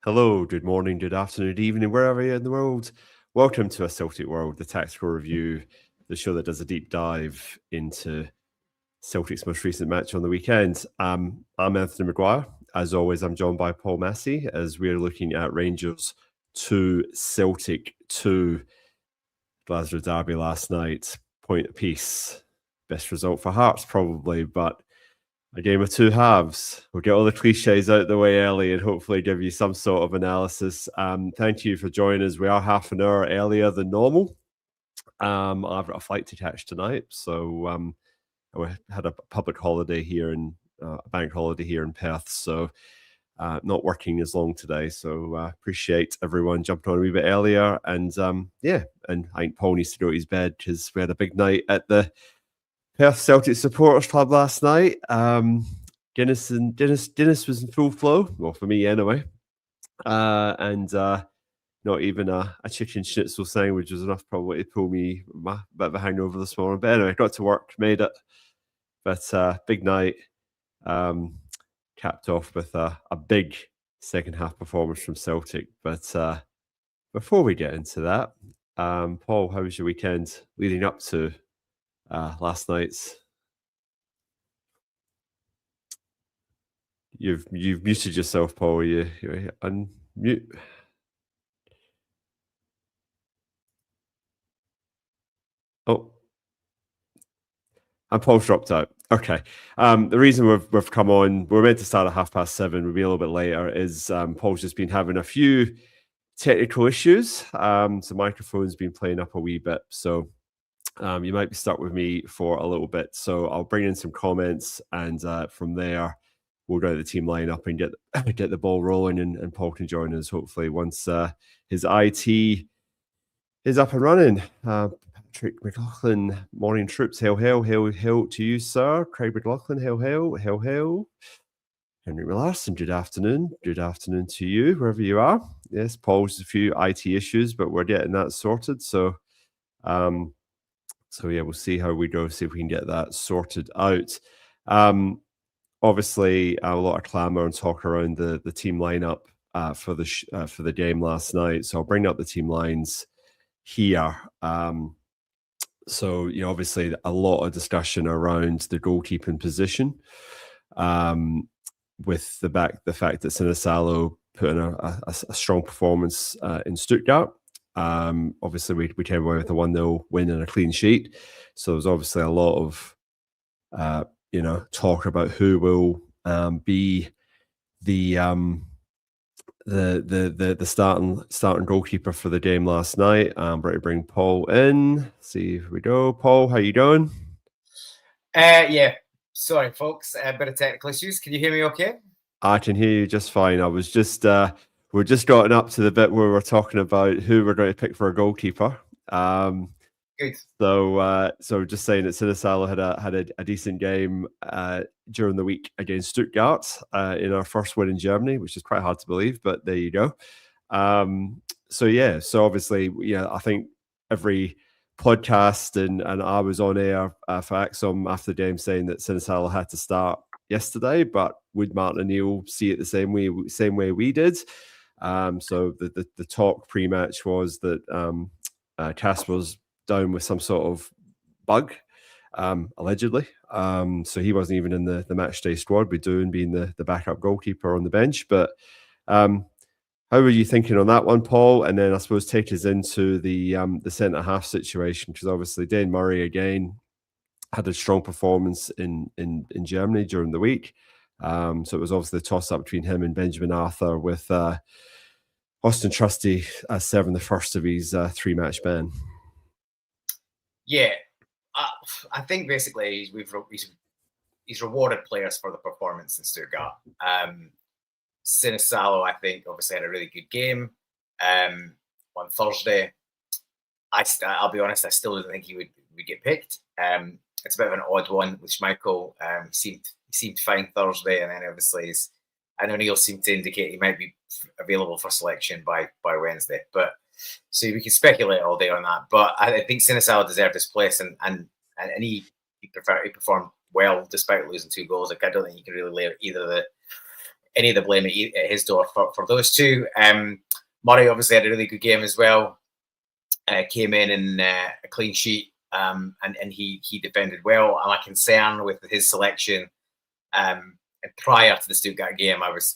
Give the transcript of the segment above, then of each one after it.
Hello, good morning, good afternoon, good evening, wherever you're in the world. Welcome to A Celtic World, the tactical review, the show that does a deep dive into Celtic's most recent match on the weekend. I'm Anthony Maguire. As always, I'm joined by Paul Massey as we're looking at Rangers 2, Celtic 2. Glasgow derby last night, point apiece. Best result for Hearts, probably, but a game of two halves. We'll get all the cliches out the way early and hopefully give you some sort of analysis. Thank you for joining us. We are half an hour earlier than normal. I've got a flight to catch tonight, so we had a public holiday here and a bank holiday here in Perth, so not working as long today. So appreciate everyone jumping on a wee bit earlier. And and I think Paul needs to go to his bed because we had a big night at the Perth Celtic Supporters Club last night. Guinness was in full flow, well, for me anyway. And not even a chicken schnitzel sandwich was enough probably to pull me a bit of a hangover this morning. But anyway, got to work, made it. But big night, capped off with a big second half performance from Celtic. But before we get into that, Paul, how was your weekend leading up to last night's? You've muted yourself, Paul. You unmute. Oh, and Paul's dropped out. Okay. The reason we've come on, we're meant to start at 7:30. We'll be a little bit later. Is Paul's just been having a few technical issues. So microphone's been playing up a wee bit. So you might be stuck with me for a little bit. So I'll bring in some comments, and from there we'll go to the team lineup and get the ball rolling, and Paul can join us hopefully once his IT is up and running. Patrick McLaughlin, morning troops, hail, hail, hail, hail to you, sir. Craig McLaughlin, hail, hail, hail, hail. Henry Millarson, good afternoon to you, wherever you are. Yes, Paul's a few IT issues, but we're getting that sorted. So yeah, we'll see how we go, see if we can get that sorted out. Obviously, a lot of clamour and talk around the team lineup for the game last night. So I'll bring up the team lines here. So obviously a lot of discussion around the goalkeeping position, with the fact that Sinisalo put in a strong performance in Stuttgart. Obviously, we came away with a 1-0 win and a clean sheet. So there's obviously a lot of talk about who will be the starting goalkeeper for the game last night. I'm ready to bring Paul in. See if we go. Paul, how you doing? Yeah. Sorry, folks. A bit of technical issues. Can you hear me okay? I can hear you just fine. I was just we're just gotten up to the bit where we're talking about who we're going to pick for a goalkeeper. Good. So just saying that Sinisalo had a decent game during the week against Stuttgart in our first win in Germany, which is quite hard to believe, but there you go. So obviously, I think every podcast and I was on air for Axom after the game saying that Sinisalo had to start yesterday, but would Martinoneill see it the same way we did? So the talk pre-match was that Casper's down with some sort of bug, allegedly. So he wasn't even in the match day squad, with Doon being the backup goalkeeper on the bench. But how were you thinking on that one, Paul? And then I suppose take us into the centre half situation, because obviously Dane Murray again had a strong performance in Germany during the week. So it was obviously the toss up between him and Benjamin Arthur, with Austin Trusty serving the first of his 3-match ban. Yeah, I think basically he's rewarded players for the performance in Stuttgart. Sinisalo, I think, obviously had a really good game on Thursday. I'll be honest, I still didn't think he would get picked. It's a bit of an odd one with Schmeichel. He seemed fine Thursday, and then obviously I know Neil seemed to indicate he might be available for selection by Wednesday. But so we can speculate all day on that. But I think Sinisalo deserved his place, and he performed well despite losing 2 goals. Like, I don't think you can really lay either any of the blame at his door for those two. Murray obviously had a really good game as well. Came in a clean sheet, and he defended well. And my concern with his selection, prior to the Stuttgart game, I was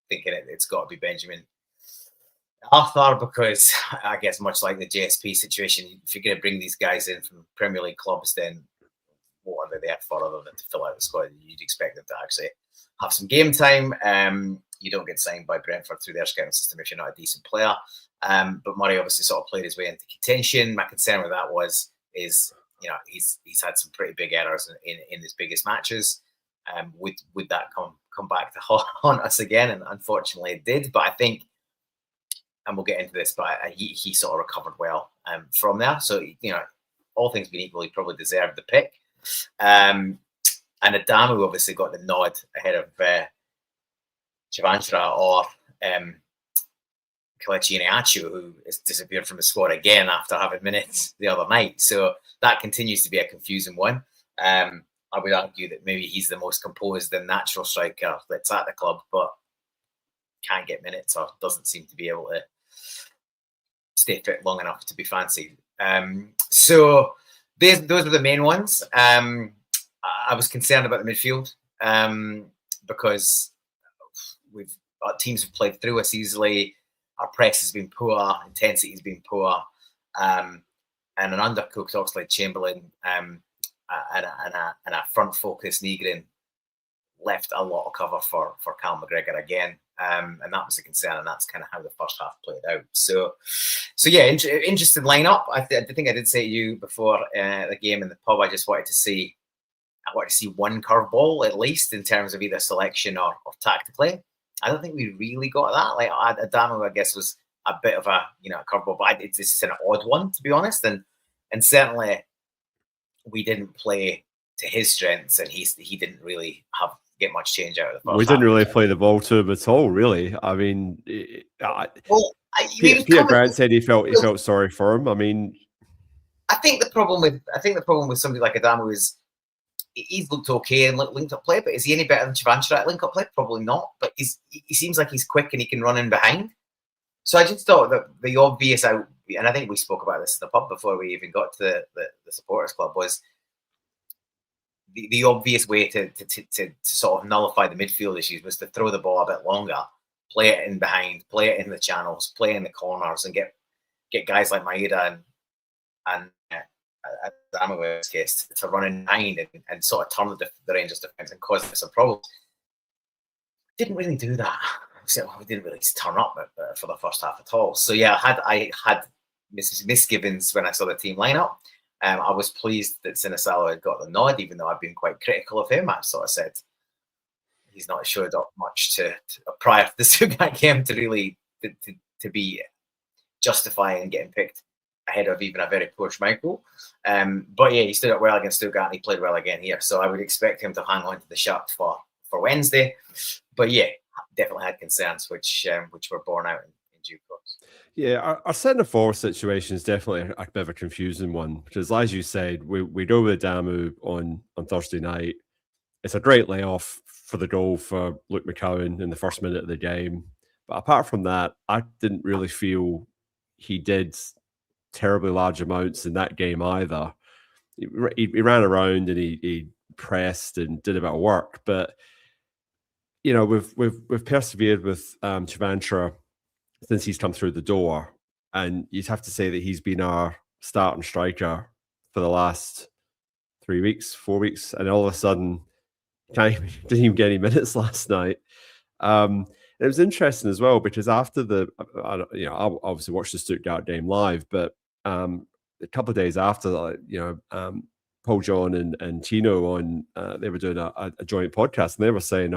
thinking it's got to be Benjamin Arthur, because I guess much like the JSP situation, if you're going to bring these guys in from Premier League clubs, then what are they there for other than to fill out the squad? You'd expect them to actually have some game time. You don't get signed by Brentford through their scouting system if you're not a decent player. But Murray obviously sort of played his way into contention. My concern with that is he's had some pretty big errors in his biggest matches. Would that come back to haunt us again? And unfortunately it did. But I think, and we'll get into this, but he sort of recovered well from there. So, all things being equal, he probably deserved the pick. And Adamu obviously got the nod ahead of Chavantra or Kelechi Iheanacho, who has disappeared from the squad again after having minutes the other night. So that continues to be a confusing one. I would argue that maybe he's the most composed and natural striker that's at the club, but can't get minutes or doesn't seem to be able to stay fit long enough to be fancied. So those were the main ones. I was concerned about the midfield because our teams have played through us easily. Our press has been poor, intensity has been poor, and an undercooked Oxlade-Chamberlain and a front-focused Nygren left a lot of cover for Cal McGregor again, and that was a concern, and that's kind of how the first half played out. So yeah, interesting lineup. I think I did say to you before the game in the pub, I wanted to see one curveball at least in terms of either selection or tactically. I don't think we really got that. Like Adamu, I guess, was a bit of a curveball, but it's just an odd one, to be honest, and certainly we didn't play to his strengths, and he didn't really get much change out of the first We didn't half. really play the ball to him at all, really. I mean, Peter Grant said he felt sorry for him. I mean, I think the problem with somebody like Adamu is he's looked okay in linked up play, but is he any better than Chavantra at link up play? Probably not. But he seems like he's quick and he can run in behind. So I just thought that the obvious out, and I think we spoke about this in the pub before we even got to the supporters club, was the obvious way to sort of nullify the midfield issues was to throw the ball a bit longer, play it in behind, play it in the channels, play in the corners, and get guys like Maeda and Adamu in this case to run in behind and sort of turn the Rangers defence and cause some problems. Didn't really do that. So we didn't really turn up for the first half at all. So yeah, I had misgivings when I saw the team lineup. I was pleased that Sinisalo had got the nod, even though I've been quite critical of him. I sort of said he's not showed up much to prior to the Stuttgart game to really to be justifying getting picked ahead of even a very poor Schmeichel. But yeah, he stood up well against Stuttgart and he played well again here. So I would expect him to hang on to the shirt for Wednesday. But yeah, definitely had concerns which were borne out in due course. Yeah, our centre forward situation is definitely a bit of a confusing one, because as you said, we go with Adamu on Thursday night. It's a great layoff for the goal for Luke McCowan in the first minute of the game. But apart from that, I didn't really feel he did terribly large amounts in that game either. He ran around and he pressed and did a bit of work, but we've persevered with Chavantra since he's come through the door, and you'd have to say that he's been our starting striker for the last 3 weeks, 4 weeks, and all of a sudden didn't even get any minutes last night. It was interesting as well because after I obviously watched the Stuttgart game live, but a couple of days after that, Paul John and Tino they were doing a joint podcast, and they were saying,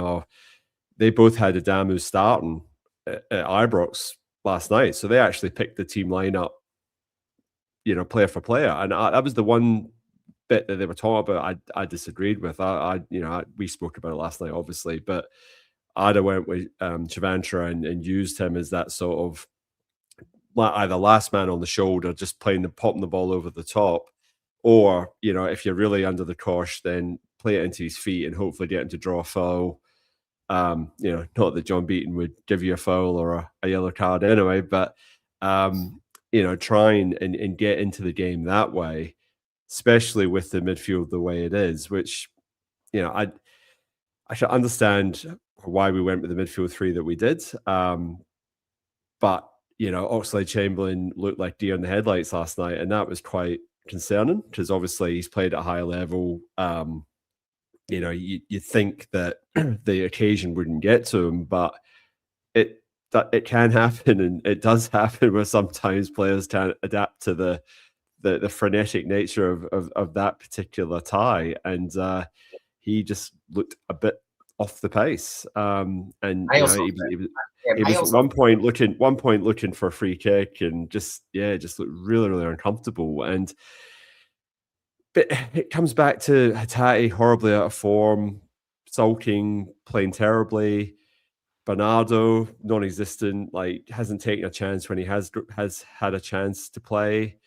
they both had Adamu starting at Ibrox last night, so they actually picked the team lineup, player for player, and that was the one bit that they were talking about I disagreed with. We spoke about it last night, obviously, but I'd have went with Chavantra and used him as that sort of either last man on the shoulder, just popping the ball over the top, or if you're really under the cosh, then play it into his feet and hopefully get him to draw a foul Not that John Beaton would give you a foul or a yellow card anyway, but try and get into the game that way, especially with the midfield the way it is, which, I should understand why we went with the midfield three that we did. But, Oxlade-Chamberlain looked like deer in the headlights last night, and that was quite concerning because obviously he's played at a high level. You think that the occasion wouldn't get to him, but it can happen, and it does happen where sometimes players can't adapt to the frenetic nature of that particular tie, and he just looked a bit off the pace. He was at one point looking for a free kick, and just looked really, really uncomfortable. But it comes back to Hatate horribly out of form, sulking, playing terribly. Bernardo, non-existent, hasn't taken a chance when he has had a chance to play.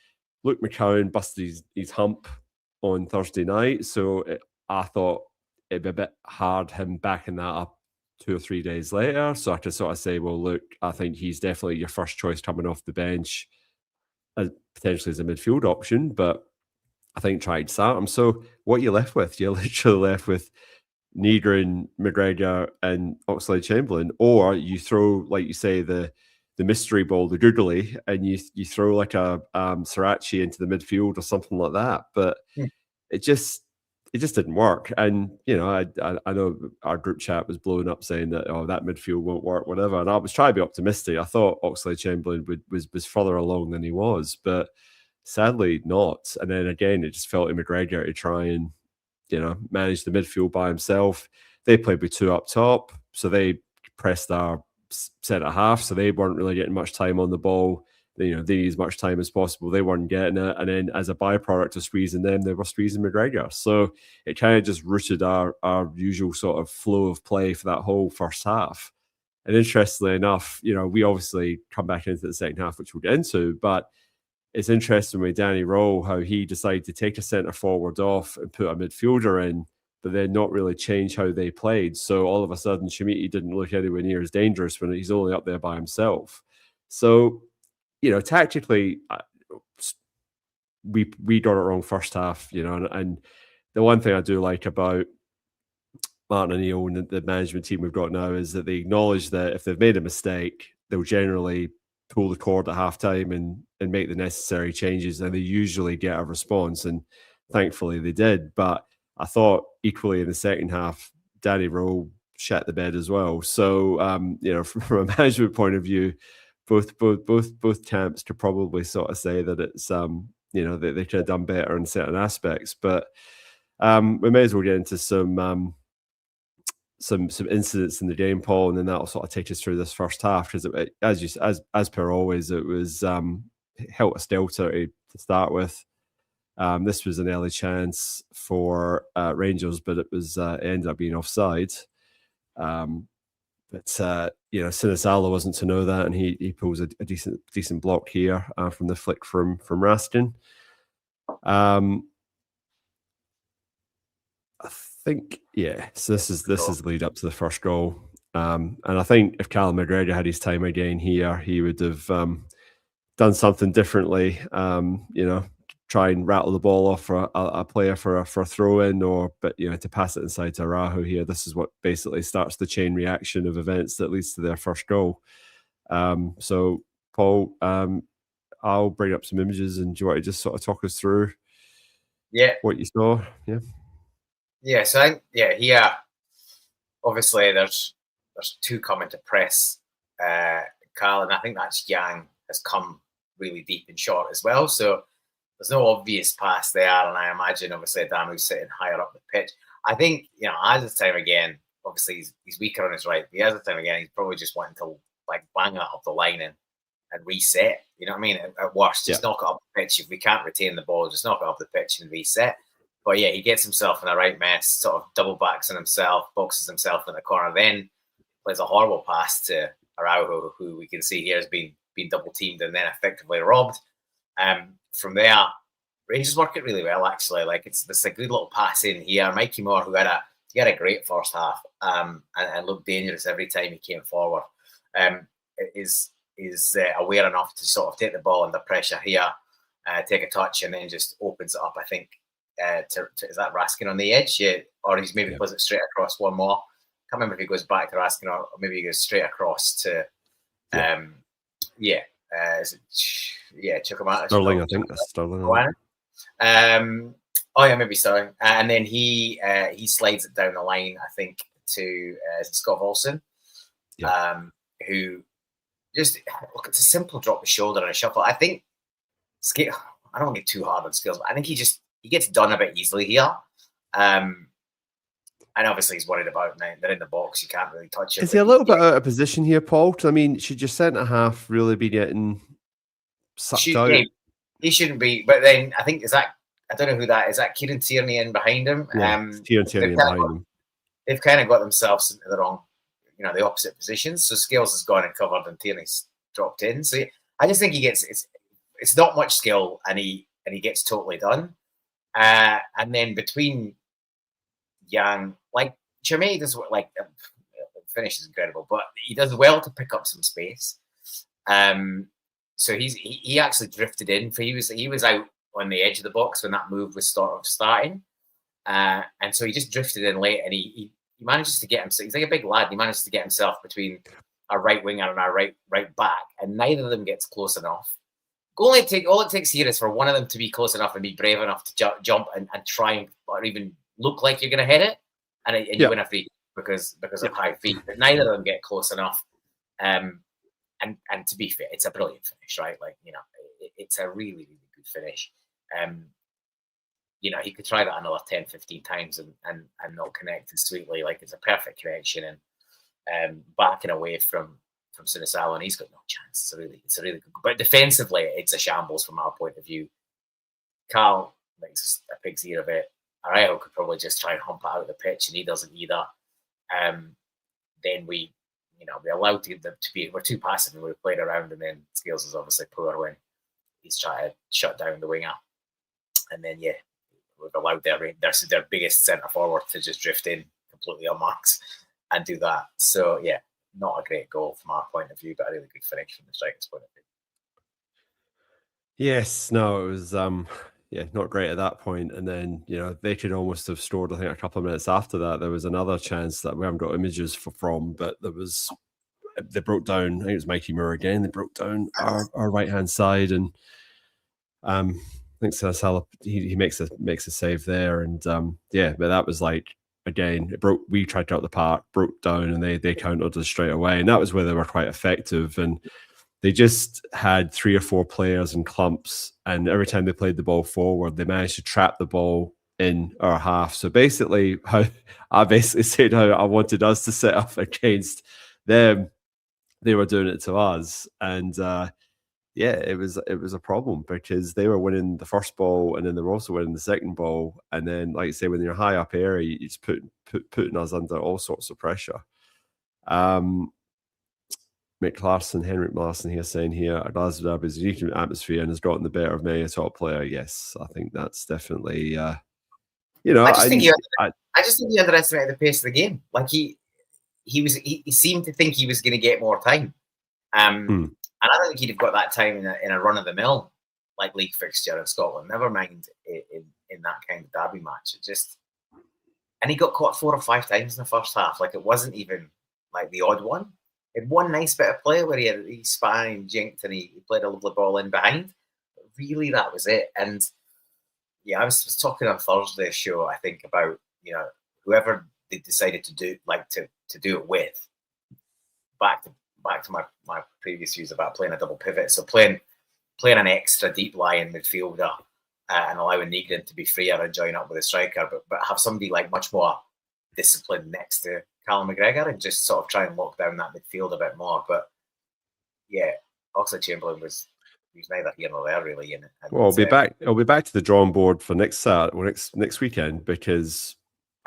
Luke McCowan busted his hump on Thursday night, so I thought it'd be a bit hard him backing that up 2 or 3 days later. So I could sort of say, well, look, I think he's definitely your first choice coming off the bench, potentially as a midfield option, but I think try to start him. So what you're left with? You're literally left with Negrin, McGregor, and Oxlade-Chamberlain, or you throw, like you say, the mystery ball, the googly, and you throw like a Sriracha into the midfield or something like that. But it just didn't work. And I know our group chat was blowing up saying that that midfield won't work, whatever. And I was trying to be optimistic. I thought Oxlade-Chamberlain was further along than he was, but sadly not. And then again, it just felt to McGregor to try and manage the midfield by himself. They played with two up top, so they pressed our centre half, so they weren't really getting much time on the ball. They need as much time as possible. They weren't getting it, and then as a byproduct of squeezing them, they were squeezing McGregor. So it kind of just rooted our usual sort of flow of play for that whole first half. And interestingly enough, we obviously come back into the second half, which we'll get into, but it's interesting with Danny Rowe how he decided to take a centre forward off and put a midfielder in, but then not really change how they played. So all of a sudden, Shamiti didn't look anywhere near as dangerous when he's only up there by himself. So, tactically, we got it wrong first half, and the one thing I do like about Martinoneill and the management team we've got now is that they acknowledge that if they've made a mistake, they'll generally pull the cord at halftime and make the necessary changes, and they usually get a response, and thankfully they did. But I thought equally in the second half, Danny Rowe shat the bed as well. So from a management point of view, both camps could probably sort of say that it's they could have done better in certain aspects. But we may as well get into some incidents in the game, Paul, and then that'll sort of take us through this first half, because as per always, it was helter-skelter to start with. This was an early chance for Rangers, but it ended up being offside. But Sinisalo wasn't to know that, and he pulls a decent block here from the flick from Raskin. I think, so this is the lead up to the first goal. And I think if Callum McGregor had his time again here, he would have done something differently. Try and rattle the ball off for a player for a throw in, but to pass it inside to Arahu here. This is what basically starts the chain reaction of events that leads to their first goal. So Paul, I'll bring up some images, and do you want to just sort of talk us through what you saw? Yeah, so I think, here, obviously there's two coming to press Carl, and I think that's Yang has come really deep and short as well. So there's no obvious pass there, and I imagine obviously Adamu's sitting higher up the pitch. I think, as the time again, obviously he's weaker on his right, but as the time again, he's probably just wanting to bang that up the line and reset. You know what I mean? At worst, just knock it up the pitch. If we can't retain the ball, just knock it up the pitch and reset. But he gets himself in a right mess, sort of double backs on himself, boxes himself in the corner, then plays a horrible pass to Araujo, who we can see here has been double teamed and then effectively robbed. From there, Rangers work it really well, actually. It's a good little pass in here. Mikey Moore, who had he had a great first half and looked dangerous every time he came forward. Is aware enough to sort of take the ball under pressure here, take a touch, and then just opens it up. I think is that Raskin on the edge? Yeah, or he's maybe puts it straight across one more. Can't remember if he goes back to Raskin or maybe he goes straight across to Chukwuemeka. Sterling, I think that's Sterling. Maybe so. And then he slides it down the line, I think, to Scott Olsen, who just look. It's a simple drop of shoulder and a shuffle. I think I don't want to get too hard on Skills, but I think he gets done a bit easily here. And obviously he's worried about now. They're in the box. You can't really touch it. Is he a little bit out of position here, Paul? I mean, should your centre-half really be getting sucked out? He shouldn't be. But then I think, I don't know who that is. That Kieran Tierney in behind him? Yeah, Kieran Tierney behind him. They've kind of got themselves into the wrong, the opposite positions. So Scales has gone and covered and Tierney's dropped in. So I just think it's not much skill and he gets totally done. And then between Yang, like Chermain does the finish is incredible, but he does well to pick up some space. So he actually drifted in. He was out on the edge of the box when that move was sort of starting, and so he just drifted in late, and he manages to get himself. He's like a big lad. He manages to get himself between our right winger and our right back, and neither of them gets close enough. All it takes here is for one of them to be close enough and be brave enough to jump and try or even look like you're going to hit it, and you win a free because of high feet. But neither of them get close enough. And to be fair, it's a brilliant finish, right? It's a really, really good finish. He could try that another 10, 15 times and not connect as sweetly. Like, it's a perfect connection, and backing away from Sunisalo, and he's got no chance. It's a really good. But defensively, it's a shambles from our point of view. Carl makes a pig's ear of it. Arayo could probably just try and hump it out of the pitch, and he doesn't either. Then we allowed to be. We're too passive, and we played around. And then Scales is obviously poor when he's trying to shut down the winger. And then we've allowed their biggest centre forward to just drift in completely unmarked and do that. So not a great goal from our point of view, but a really good finish from the striker's point of view. Yes, no, it was not great at that point. And then, they could almost have scored, I think, a couple of minutes after that. There was another chance that we haven't got images from, but they broke down, I think it was Mikey Moore again, they broke down our right-hand side, and I think Salah, he makes a save there, and but that was again, we tried to out the park, broke down, and they countered us straight away, and that was where they were quite effective. And they just had 3 or 4 players in clumps, and every time they played the ball forward, they managed to trap the ball in our half. So basically, how I said how I wanted us to set up against them, they were doing it to us, and it was a problem because they were winning the first ball, and then they were also winning the second ball, and then, like you say, when you're high up area, it's putting us under all sorts of pressure. Henrik Larson here saying here, a Glasgow derby is a unique atmosphere and has gotten the better of many a top player. Yes, I think that's definitely, I just think he underestimated the pace of the game. Like he seemed to think he was going to get more time. And I don't think he'd have got that time in a run of the mill league fixture in Scotland. Never mind in that kind of derby match. And he got caught 4 or 5 times in the first half. It wasn't even the odd one. He had one nice bit of play where he span and jinked, and he played a lovely ball in behind. But really, that was it. And I was talking on Thursday's show, I think, about whoever they decided to do to do it with. Back to my previous views about playing a double pivot. So playing an extra deep lying midfielder and allowing Negrin to be freer and join up with a striker, but have somebody much more disciplined next to Callum McGregor and just sort of try and lock down that midfield a bit more. But Oxlade-Chamberlain was neither here nor there really. And I'll be back to the drawing board for next weekend, because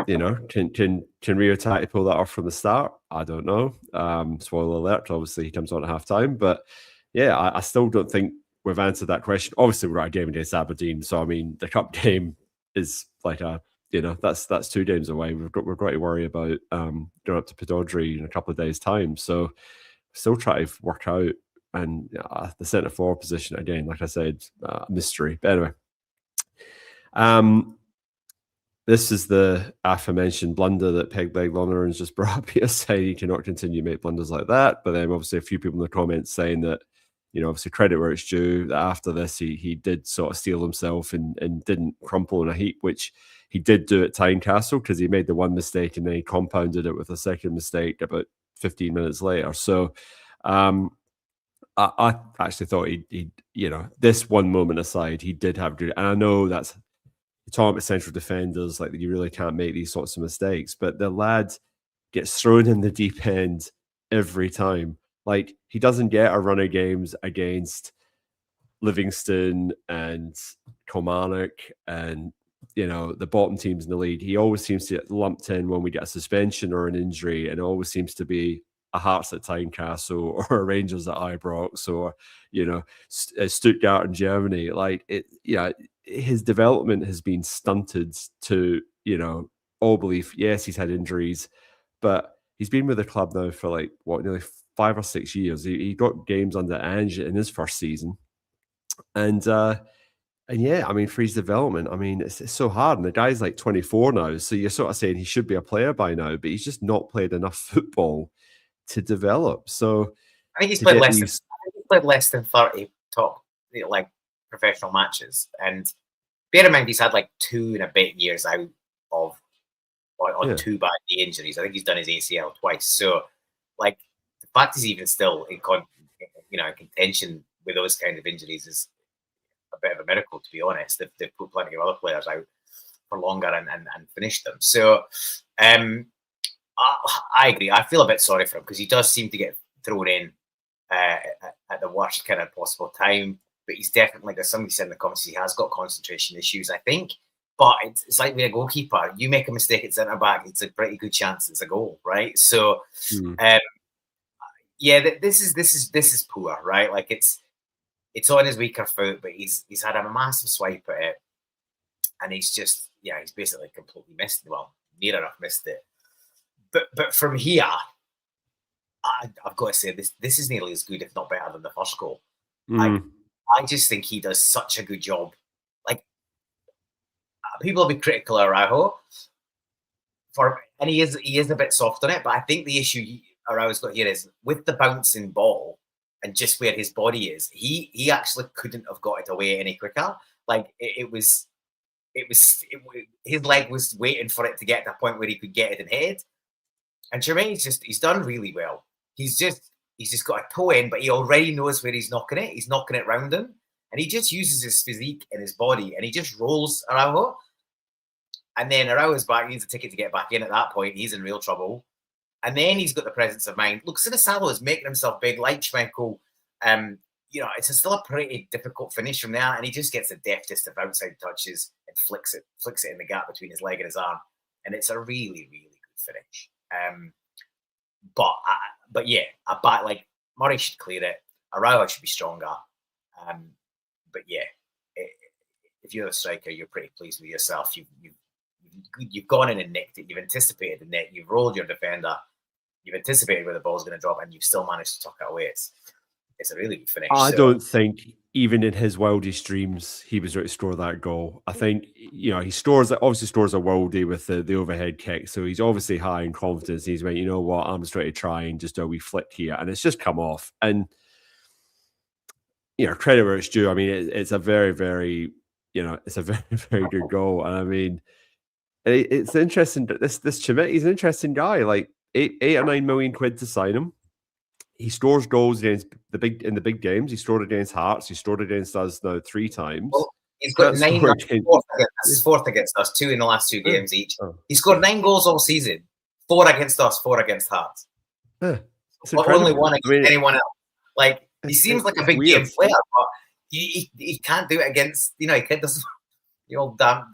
can Rio Tati pull that off from the start? I don't know. Spoiler alert, obviously he comes on at half time, but I still don't think we've answered that question. Obviously we're at a game against Aberdeen, so I mean the cup game is like a that's 2 games away. We've got to worry about going up to Pedodry in a couple of days' time. So still try to work out. And the centre forward position again, like I said, mystery. But anyway, this is the aforementioned blunder that Peg Leg Lonergan's just brought up here, saying you cannot continue to make blunders like that. But then obviously a few people in the comments saying that, obviously credit where it's due, that after this he did sort of steel himself and didn't crumple in a heap, which he did do at Tynecastle, because he made the one mistake and then he compounded it with a second mistake about 15 minutes later. So I actually thought he this one moment aside, he did have good. And I know that's, you're talking about central defenders, like you really can't make these sorts of mistakes, but the lad gets thrown in the deep end every time. Like, he doesn't get a run of games against Livingston and Kilmarnock and, the bottom teams in the league. He always seems to get lumped in when we get a suspension or an injury, and it always seems to be a Hearts at Tynecastle or a Rangers at Ibrox or, Stuttgart in Germany. Like, his development has been stunted to, all belief. Yes, he's had injuries, but he's been with the club now for nearly 5 or 6 years. He got games under Ange in his first season. And yeah, I mean, for his development, I mean, it's so hard. And the guy's like 24 now. So you're sort of saying he should be a player by now, but he's just not played enough football to develop. So I think he's played less than 30 top professional matches. And bear in mind, he's had 2 and a bit years out of on 2 bad knee injuries. I think he's done his ACL twice. So the fact he's even still in contention with those kind of injuries is a bit of a miracle, to be honest. They've put plenty of other players out for longer and finished them. So I agree. I feel a bit sorry for him, because he does seem to get thrown in at the worst kind of possible time. But he's definitely, as somebody said in the comments, he has got concentration issues, I think. But it's like with a goalkeeper. You make a mistake at centre back, it's a pretty good chance it's a goal, right? So, this is poor, right? Like, it's on his weaker foot, but he's had a massive swipe at it, and he's basically completely missed it. Well, near enough missed it. But from here, I've got to say this is nearly as good, if not better, than the first goal. I just think he does such a good job. People will be critical of Araujo, and he is a bit soft on it. But I think the issue Araujo's got here is with the bouncing ball and just where his body is. He actually couldn't have got it away any quicker. His leg was waiting for it to get to a point where he could get it and hit it. And Jermaine's he's done really well. He's just got a toe in, but he already knows where he's knocking it. He's knocking it round him. And he just uses his physique and his body, and he just rolls Araujo. And then Araujo's back. He needs a ticket to get back in at that point. He's in real trouble. And then he's got the presence of mind. Look, Sinisalo is making himself big, like Schmeichel. It's still a pretty difficult finish from there. And he just gets the deftest of outside touches and flicks it in the gap between his leg and his arm. And it's a really, really good finish. But yeah, Murray should clear it. Araujo should be stronger. But yeah, if you're a striker, you're pretty pleased with yourself. You've gone in and nicked it. You've anticipated the net. You've rolled your defender. You've anticipated where the ball's going to drop, and you've still managed to tuck it away. It's a really good finish. I don't think even in his wildest dreams he was going to score that goal. I think he obviously scores a worldie with the overhead kick, so he's obviously high in confidence. He's went, you know what, I'm just going to try and just do a wee flick here, and it's just come off. And credit where it's due. I mean, it's a very, very, it's a very, very good goal. And I mean, it's interesting that this Chimette, he's an interesting guy. Like 8 or 9 million quid to sign him. He scores goals against in the big games. He scored against Hearts. He scored against us now 3 times. Well, he's got 9 fourth against us, 2 in the last 2 games each. He scored 9 goals all season, 4 against us, 4 against Hearts. Only 1 against anyone else. He seems like a big game player, but he can't do it against, he does the old damn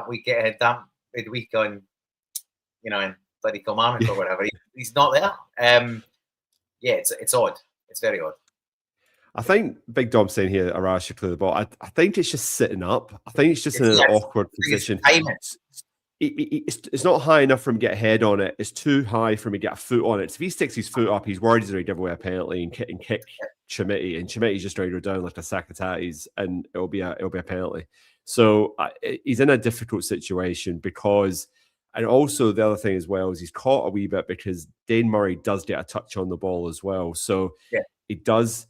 week damn midweek on, in bloody Kilmarnock or whatever. He's not there. Yeah, it's odd. It's very odd. I think Big Dom saying here, Araujo should clear the ball. I think it's just sitting up. I think it's just in an awkward position. it's not high enough for him to get a head on it. It's too high for him to get a foot on it. So if he sticks his foot up, he's worried he's going to give away a penalty and kick Chimiti, and Chimiti's just ready to go down like a sack of tatties, and it'll be a penalty. So he's in a difficult situation because, and also the other thing as well is he's caught a wee bit because Dane Murray does get a touch on the ball as well. So he does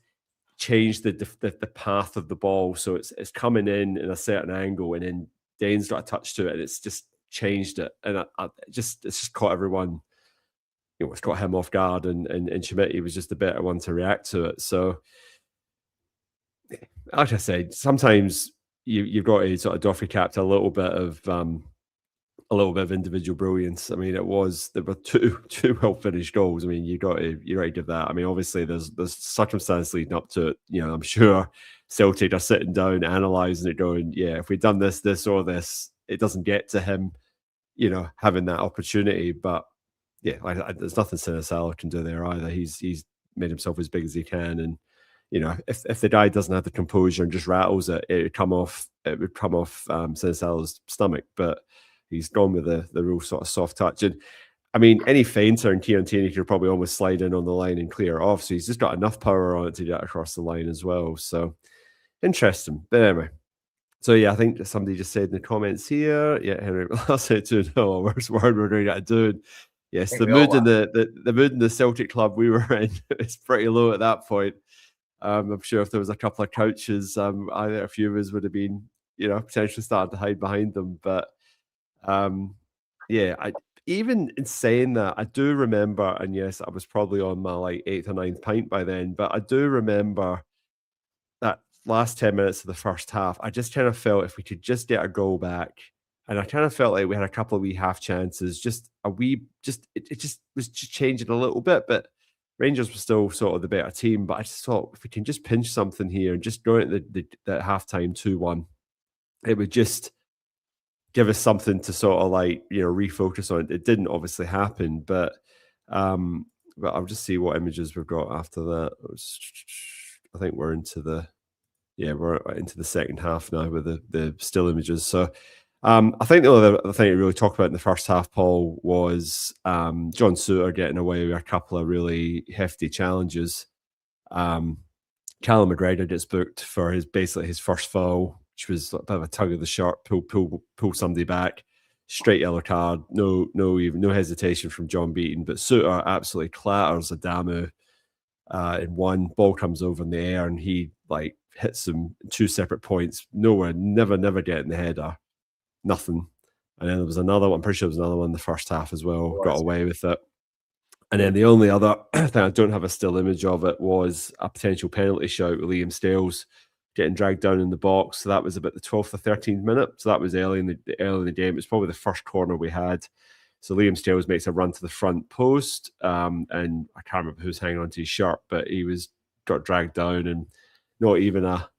change the path of the ball. So it's coming in a certain angle, and then Dane's got a touch to it, and it's just changed it, and it's just caught everyone. It's caught him off guard, and Chimiti was just the better one to react to it. So, like I said, sometimes you've got to sort of doff your cap to a little bit of individual brilliance. I mean, there were two well finished goals. I mean, you got to give that. I mean, obviously there's circumstances leading up to it. I'm sure Celtic are sitting down analysing it, going, yeah, if we'd done this or this, it doesn't get to him, having that opportunity. But yeah, there's nothing Sinisterra can do there either. He's made himself as big as he can, and if the guy doesn't have the composure and just rattles it, it would come off Sinisterra's stomach. But he's gone with the real sort of soft touch. And I mean, any feinter and Kieran Tierney could probably almost slide in on the line and clear it off. So he's just got enough power on it to get across the line as well. So interesting. But anyway. So yeah, I think somebody just said in the comments here, yeah, Henry, I'll say it too. No, worst word we're going to do. Yes, the mood in the mood in the Celtic club we were in is pretty low at that point. I'm sure if there was a couple of couches, either a few of us would have been, potentially starting to hide behind them. But yeah, even in saying that, I do remember, and yes, I was probably on my like 8th or 9th pint by then, but I do remember that last 10 minutes of the first half, I just kind of felt if we could just get a goal back, and I kind of felt like we had a couple of wee half chances, it just was just changing a little bit, but Rangers were still sort of the better team. But I just thought if we can just pinch something here and just go at the halftime 2-1, it would just give us something to sort of like, refocus on. It didn't obviously happen, but I'll just see what images we've got after that. I think we're into the second half now with the still images. So I think the other thing to really talk about in the first half, Paul, was John Souttar getting away with a couple of really hefty challenges. Callum McGregor gets booked for his first foul, which was a bit of a tug of the shirt, pull somebody back, straight yellow card, no hesitation from John Beaton. But Souttar absolutely clatters Adamu in one. Ball comes over in the air, and he hits him 2 separate points. Nowhere, never getting the header. Nothing. And then there was another one. I'm pretty sure there was another one in the first half as well. Got away with it. And then the only other thing, I don't have a still image of it, was a potential penalty shout with Liam Stales getting dragged down in the box. So that was about the 12th or 13th minute. So that was early in the game. It's probably the first corner we had. So Liam Stales makes a run to the front post, and I can't remember who's hanging onto his shirt, but he got dragged down, and not even a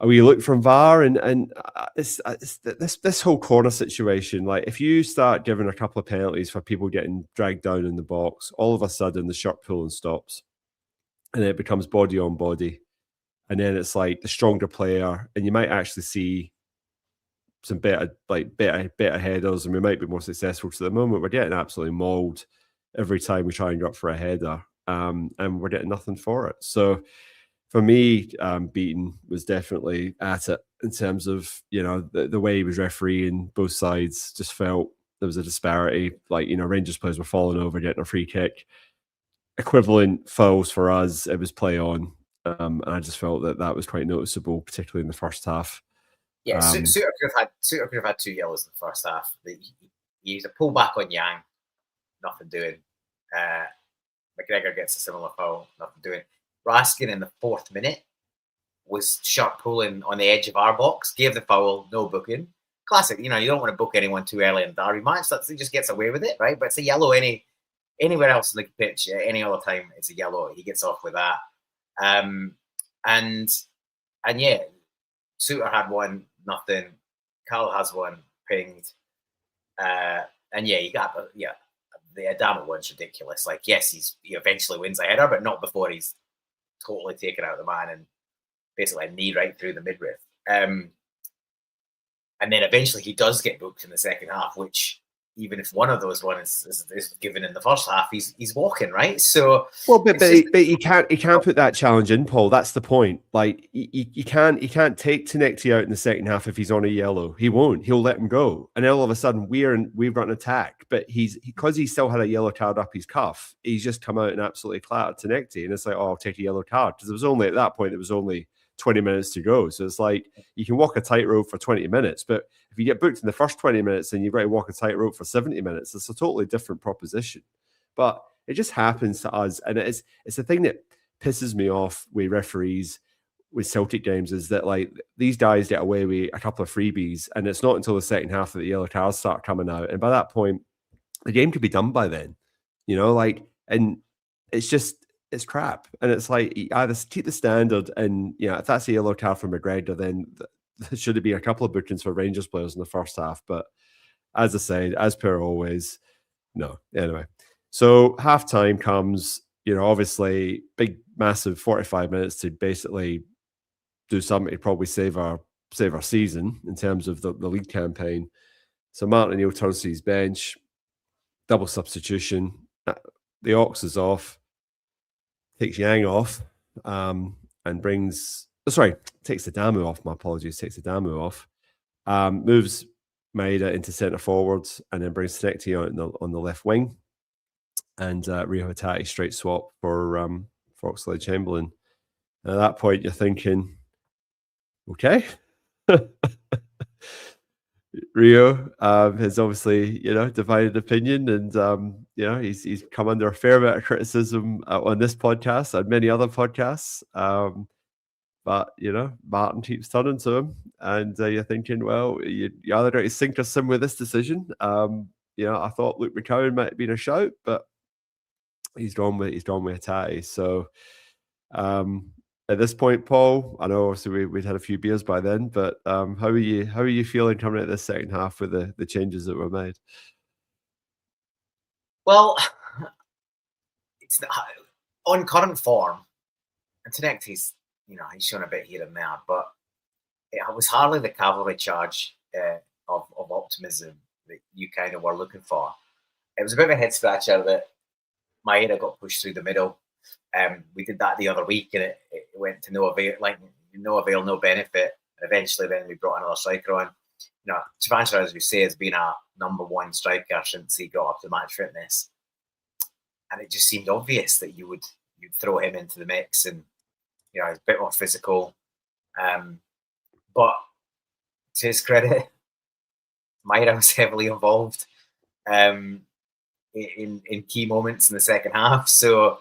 wee look from VAR. And it's this whole corner situation. Like, if you start giving a couple of penalties for people getting dragged down in the box, all of a sudden the shirt pulling stops, and then it becomes body on body, and then it's like the stronger player, and you might actually see some better headers, and we might be more successful. So at the moment, we're getting absolutely mauled every time we try and go up for a header, and we're getting nothing for it. So for me, Beaton was definitely at it in terms of, the way he was refereeing both sides. Just felt there was a disparity. Rangers players were falling over, getting a free kick. Equivalent fouls for us, it was play on. And I just felt that was quite noticeable, particularly in the first half. Yeah, Souttar could have had 2 yellows in the first half. He used a pull back on Yang, nothing doing. McGregor gets a similar foul, nothing doing. Raskin in the 4th minute was shirt pulling on the edge of our box, gave the foul, no booking. Classic, you don't want to book anyone too early in the derby match. He just gets away with it, right? But it's a yellow anywhere else in the pitch, any other time, it's a yellow. He gets off with that. And yeah, Souttar had one, nothing. Cal has one, pinged. And yeah, the Adamu one's ridiculous. Yes, he eventually wins a header, but not before he's totally taken out the man and basically a knee right through the midriff. And And then eventually he does get booked in the second half, which even if one of those ones is given in the first half, he's walking, right? So but you can't put that challenge in, Paul. That's the point. Like you can't take Tinecti out in the second half if he's on a yellow. He won't. He'll let him go, and then all of a sudden we've run an attack. But because he still had a yellow card up his cuff, he's just come out and absolutely clattered Tinecti, and it's like, oh, I'll take a yellow card, because it was only at that point it was only 20 minutes to go. So it's like you can walk a tightrope for 20 minutes, but if you get booked in the first 20 minutes and you've got to walk a tightrope for 70 minutes, it's a totally different proposition. But it just happens to us. And it's the thing that pisses me off with referees with Celtic games, is that like these guys get away with a couple of freebies, and it's not until the second half that the yellow cards start coming out. And by that point, the game could be done by then, and it's crap. And it's like, you either keep the standard, and if that's a yellow card for McGregor, then there should have been a couple of bookings for Rangers players in the first half. But as I said, as per always, no. Anyway, so half time comes, obviously big, massive 45 minutes to basically do something to probably save our season in terms of the league campaign. So Martinoneill turns to his bench, double substitution. The Ox is off, takes Yang off, and takes the Damu off. My apologies, takes the Damu off. Moves Maeda into centre forwards, and then brings Tinecti out on the left wing, and Rio Hatate straight swap for Oxlade-Chamberlain. And at that point, you're thinking, okay. Rio has obviously, divided opinion, and he's come under a fair amount of criticism on this podcast and many other podcasts. But Martin keeps turning to him, and you're thinking, well, you either got to sink or swim with this decision. I thought Luke McCowan might have been a shout, but he's gone with Hatate. So at this point, Paul, I know obviously we'd had a few beers by then, but how are you feeling coming out this second half with the changes that were made? Well, it's on current form, and Tinecti's, he's shown a bit here and there, but it was hardly the cavalry charge of optimism that you kind of were looking for. It was a bit of a head scratcher that Maeda got pushed through the middle. We did that the other week, and it went to no avail, no benefit. And eventually, then we brought another striker on. Transfer, as we say, has been a number one striker since he got up to match fitness, and it just seemed obvious that you'd throw him into the mix, and he's a bit more physical. But to his credit, Maeda was heavily involved in key moments in the second half. So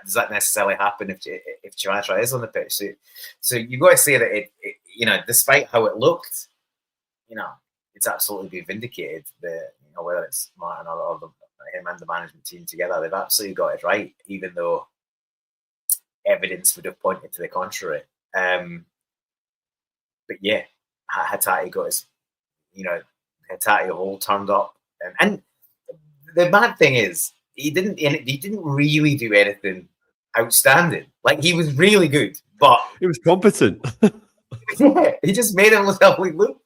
does that necessarily happen if Chivatra is on the pitch? So you've got to say that it despite how it looked, it's absolutely been vindicated. Whether it's Martin or him and the management team together, they've absolutely got it right, even though evidence would have pointed to the contrary. But yeah, Hatate got his, Hatate all turned up, and the bad thing is he didn't really do anything outstanding. Like, he was really good, but he was competent. Yeah, he just made himself look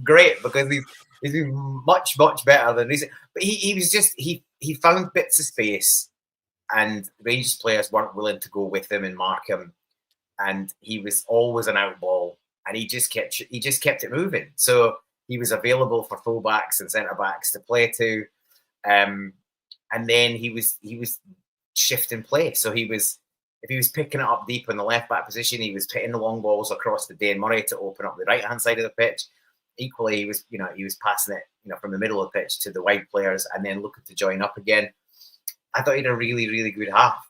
great, because he's been much better than recent. But he was just he found bits of space, and Rangers players weren't willing to go with him and mark him, and he was always an out ball, and he just kept it moving. So he was available for fullbacks and centre backs to play to, and then he was shifting play. So if he was picking it up deep in the left back position, he was hitting the long balls across to Dane Murray to open up the right hand side of the pitch. Equally, he was passing it from the middle of the pitch to the wide players, and then looking to join up again. I thought he had a really, really good half.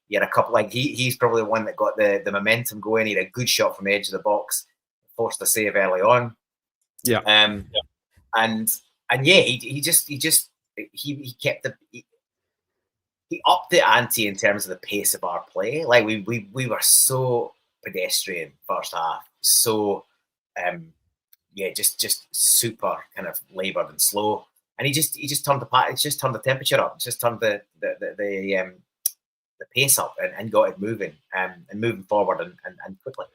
He had a couple, he's probably the one that got the momentum going. He had a good shot from the edge of the box, forced a save early on. Yeah. And yeah, he kept he upped the ante in terms of the pace of our play. Like, we were so pedestrian first half, so just super kind of laboured and slow. And he just turned the temperature up, just turned the pace up, and got it moving, and moving forward and quickly.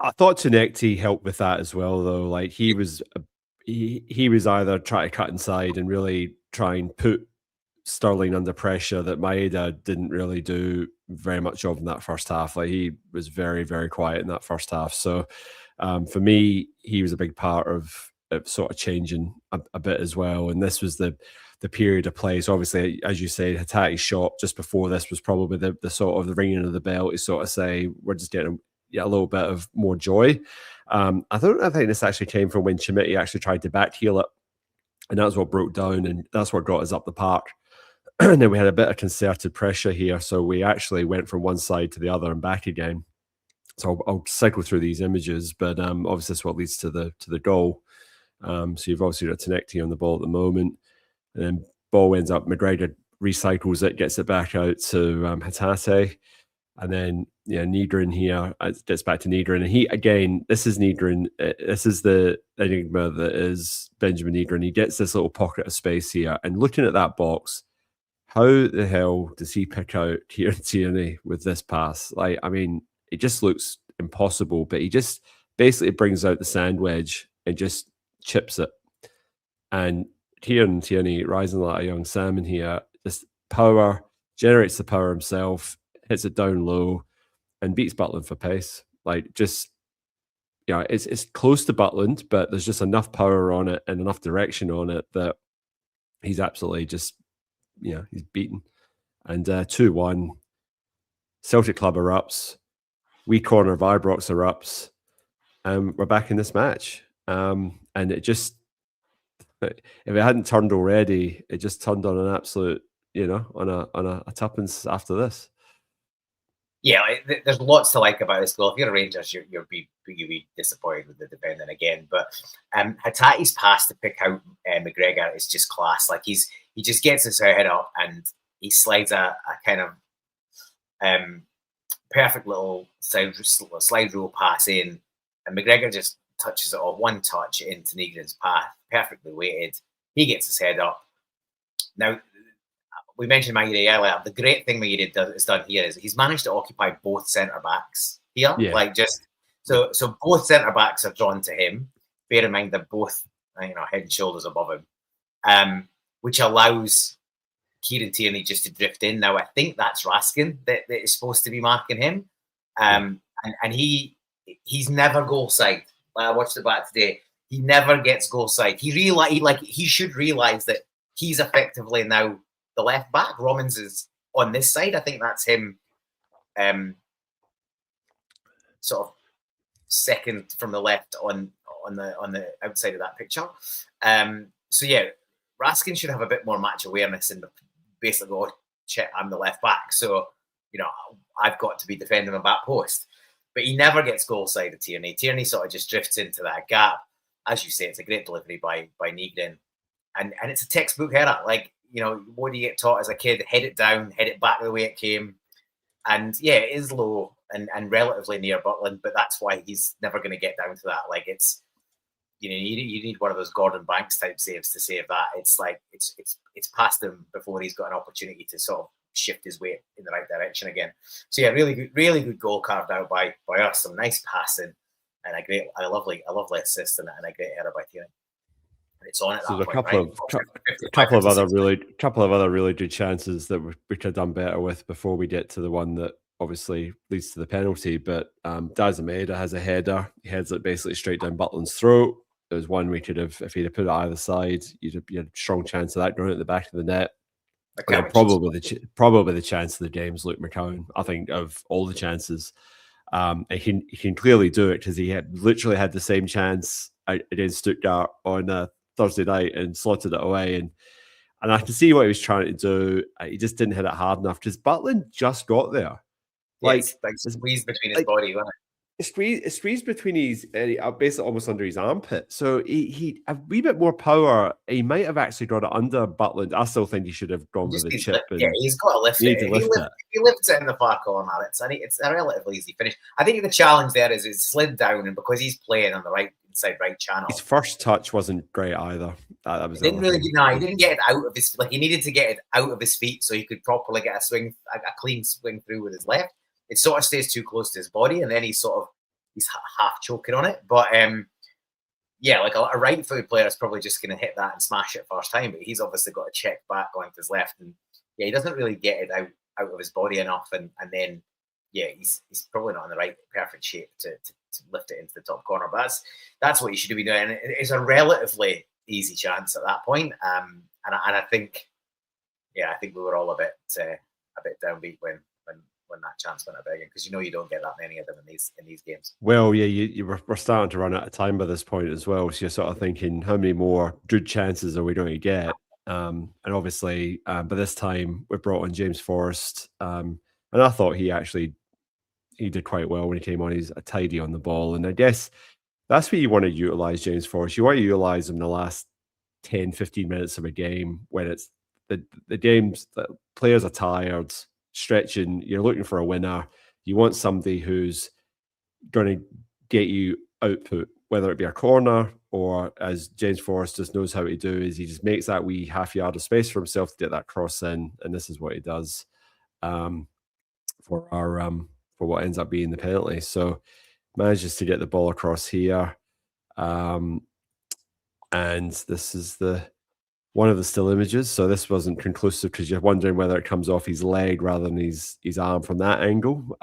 I thought Tonekti helped with that as well, though. Like he was either trying to cut inside and really try and put Sterling under pressure that Maeda didn't really do very much of in that first half. Like he was very, very quiet in that first half. So for me, he was a big part of sort of changing a bit as well. And this was the period of play. So obviously, as you say, Hatate's shot just before this was probably the sort of the ringing of the bell to sort of say, we're just getting a little bit of more joy. I think this actually came from when Chimiti actually tried to back heel it. And that's what broke down, and that's what got us up the park. And then we had a bit of concerted pressure here. So we actually went from one side to the other and back again. So I'll cycle through these images, but obviously that's what leads to the goal. So you've obviously got Tonekti on the ball at the moment. And then ball ends up, McGregor recycles it, gets it back out to Hatate. And then, Nygren here, gets back to Nygren. And he, again, this is Nygren. This is the enigma that is Benjamin Nygren. He gets this little pocket of space here. And looking at that box, how the hell does he pick out Kieran Tierney with this pass? Like, I mean, it just looks impossible, but he just basically brings out the sand wedge and just chips it. And Kieran Tierney, rising like a young salmon here, just power, generates the power himself, hits it down low, and beats Butland for pace. Like, just, it's close to Butland, but there's just enough power on it and enough direction on it that he's absolutely just, he's beaten. And 2-1, Celtic Club erupts, we corner Vibrox erupts, and we're back in this match. And it just, if it hadn't turned already, it just turned on an absolute, on a tuppence after this. Yeah, there's lots to like about this goal. If you're a Rangers, you'll be disappointed with the defending again. But Hatate's pass to pick out McGregor is just class. Like he just gets his head up and he slides a kind of perfect little slide rule pass in, and McGregor just touches it off, one touch into Nygren's path, perfectly weighted. He gets his head up. Now, we mentioned Maguire earlier. The great thing Maguire has done here is he's managed to occupy both centre backs here. Yeah. Like just so both centre backs are drawn to him. Bear in mind they're both head and shoulders above him, which allows Kieran Tierney just to drift in. Now I think that's Raskin that is supposed to be marking him, and he's never goal side. Like I watched it back today. He never gets goal side. He should realise that he's effectively now the left back. Romans is on this side. I think that's him sort of second from the left on the outside of that picture. So yeah, Raskin should have a bit more match awareness and basically go, shit, I'm the left back. So, I've got to be defending my back post. But he never gets goal side of Tierney. Tierney sort of just drifts into that gap. As you say, it's a great delivery by Nygren. And it's a textbook header. Like, what do you get taught as a kid? Head it down, head it back the way it came. And yeah, it is low and relatively near Butland, but that's why he's never going to get down to that. Like it's, you need one of those Gordon Banks type saves to save that. It's like it's past him before he's got an opportunity to sort of shift his weight in the right direction again. So yeah, really good goal carved out by us. Some nice passing and a lovely assist and a great header by Tierney. It's on at so that there's point, a couple of other really good chances that we could have done better with before we get to the one that obviously leads to the penalty. But Daz Maeda has a header. He heads it basically straight down Butland's throat. There was one we could have, if he'd have put it either side, you had a strong chance of that going at the back of the net. Probably the chance of the game's Luke McCowan. I think of all the chances, he can clearly do it because he literally had the same chance against Stuttgart on Thursday night and slotted it away. And I can see what he was trying to do. He just didn't hit it hard enough because Butland just got there. Like squeezed between his body, wasn't it? Squeezed between his, basically almost under his armpit. So he a wee bit more power. He might have actually got it under Butland. I still think he should have gone with the chip. He's got to lift it. If he lifts it in the far corner, it's a relatively easy finish. I think the challenge there is it's slid down, and because he's playing on the right channel, his first touch wasn't great either. That was he didn't get it out of his, he needed to get it out of his feet so he could properly get a clean swing through with his left. It sort of stays too close to his body, and then he sort of he's half choking on it. But yeah, like a right-footed player is probably just going to hit that and smash it first time, but he's obviously got to check back onto his left, and yeah, he doesn't really get it out of his body enough, and then yeah, he's probably not in the right perfect shape to lift it into the top corner. But that's what you should be doing. And it's a relatively easy chance at that point. And I think, yeah, I think we were all a bit downbeat when that chance went about again, because you don't get that many of them in these games. Well, yeah, we're starting to run out of time by this point as well. So you're sort of thinking, how many more good chances are we going to get? And obviously, by this time, we brought on James Forrest, and I thought he did quite well when he came on. He's a tidy on the ball, and I guess that's what you want to utilize James Forrest. You want to utilize him in the last 10, 15 minutes of a game when it's the games that players are tired, stretching, you're looking for a winner. You want somebody who's going to get you output, whether it be a corner or, as James Forrest just knows how to do, is he just makes that wee half yard of space for himself to get that cross in, and this is what he does for what ends up being the penalty. So manages to get the ball across here, and this is one of the still images. So this wasn't conclusive because you're wondering whether it comes off his leg rather than his arm from that angle.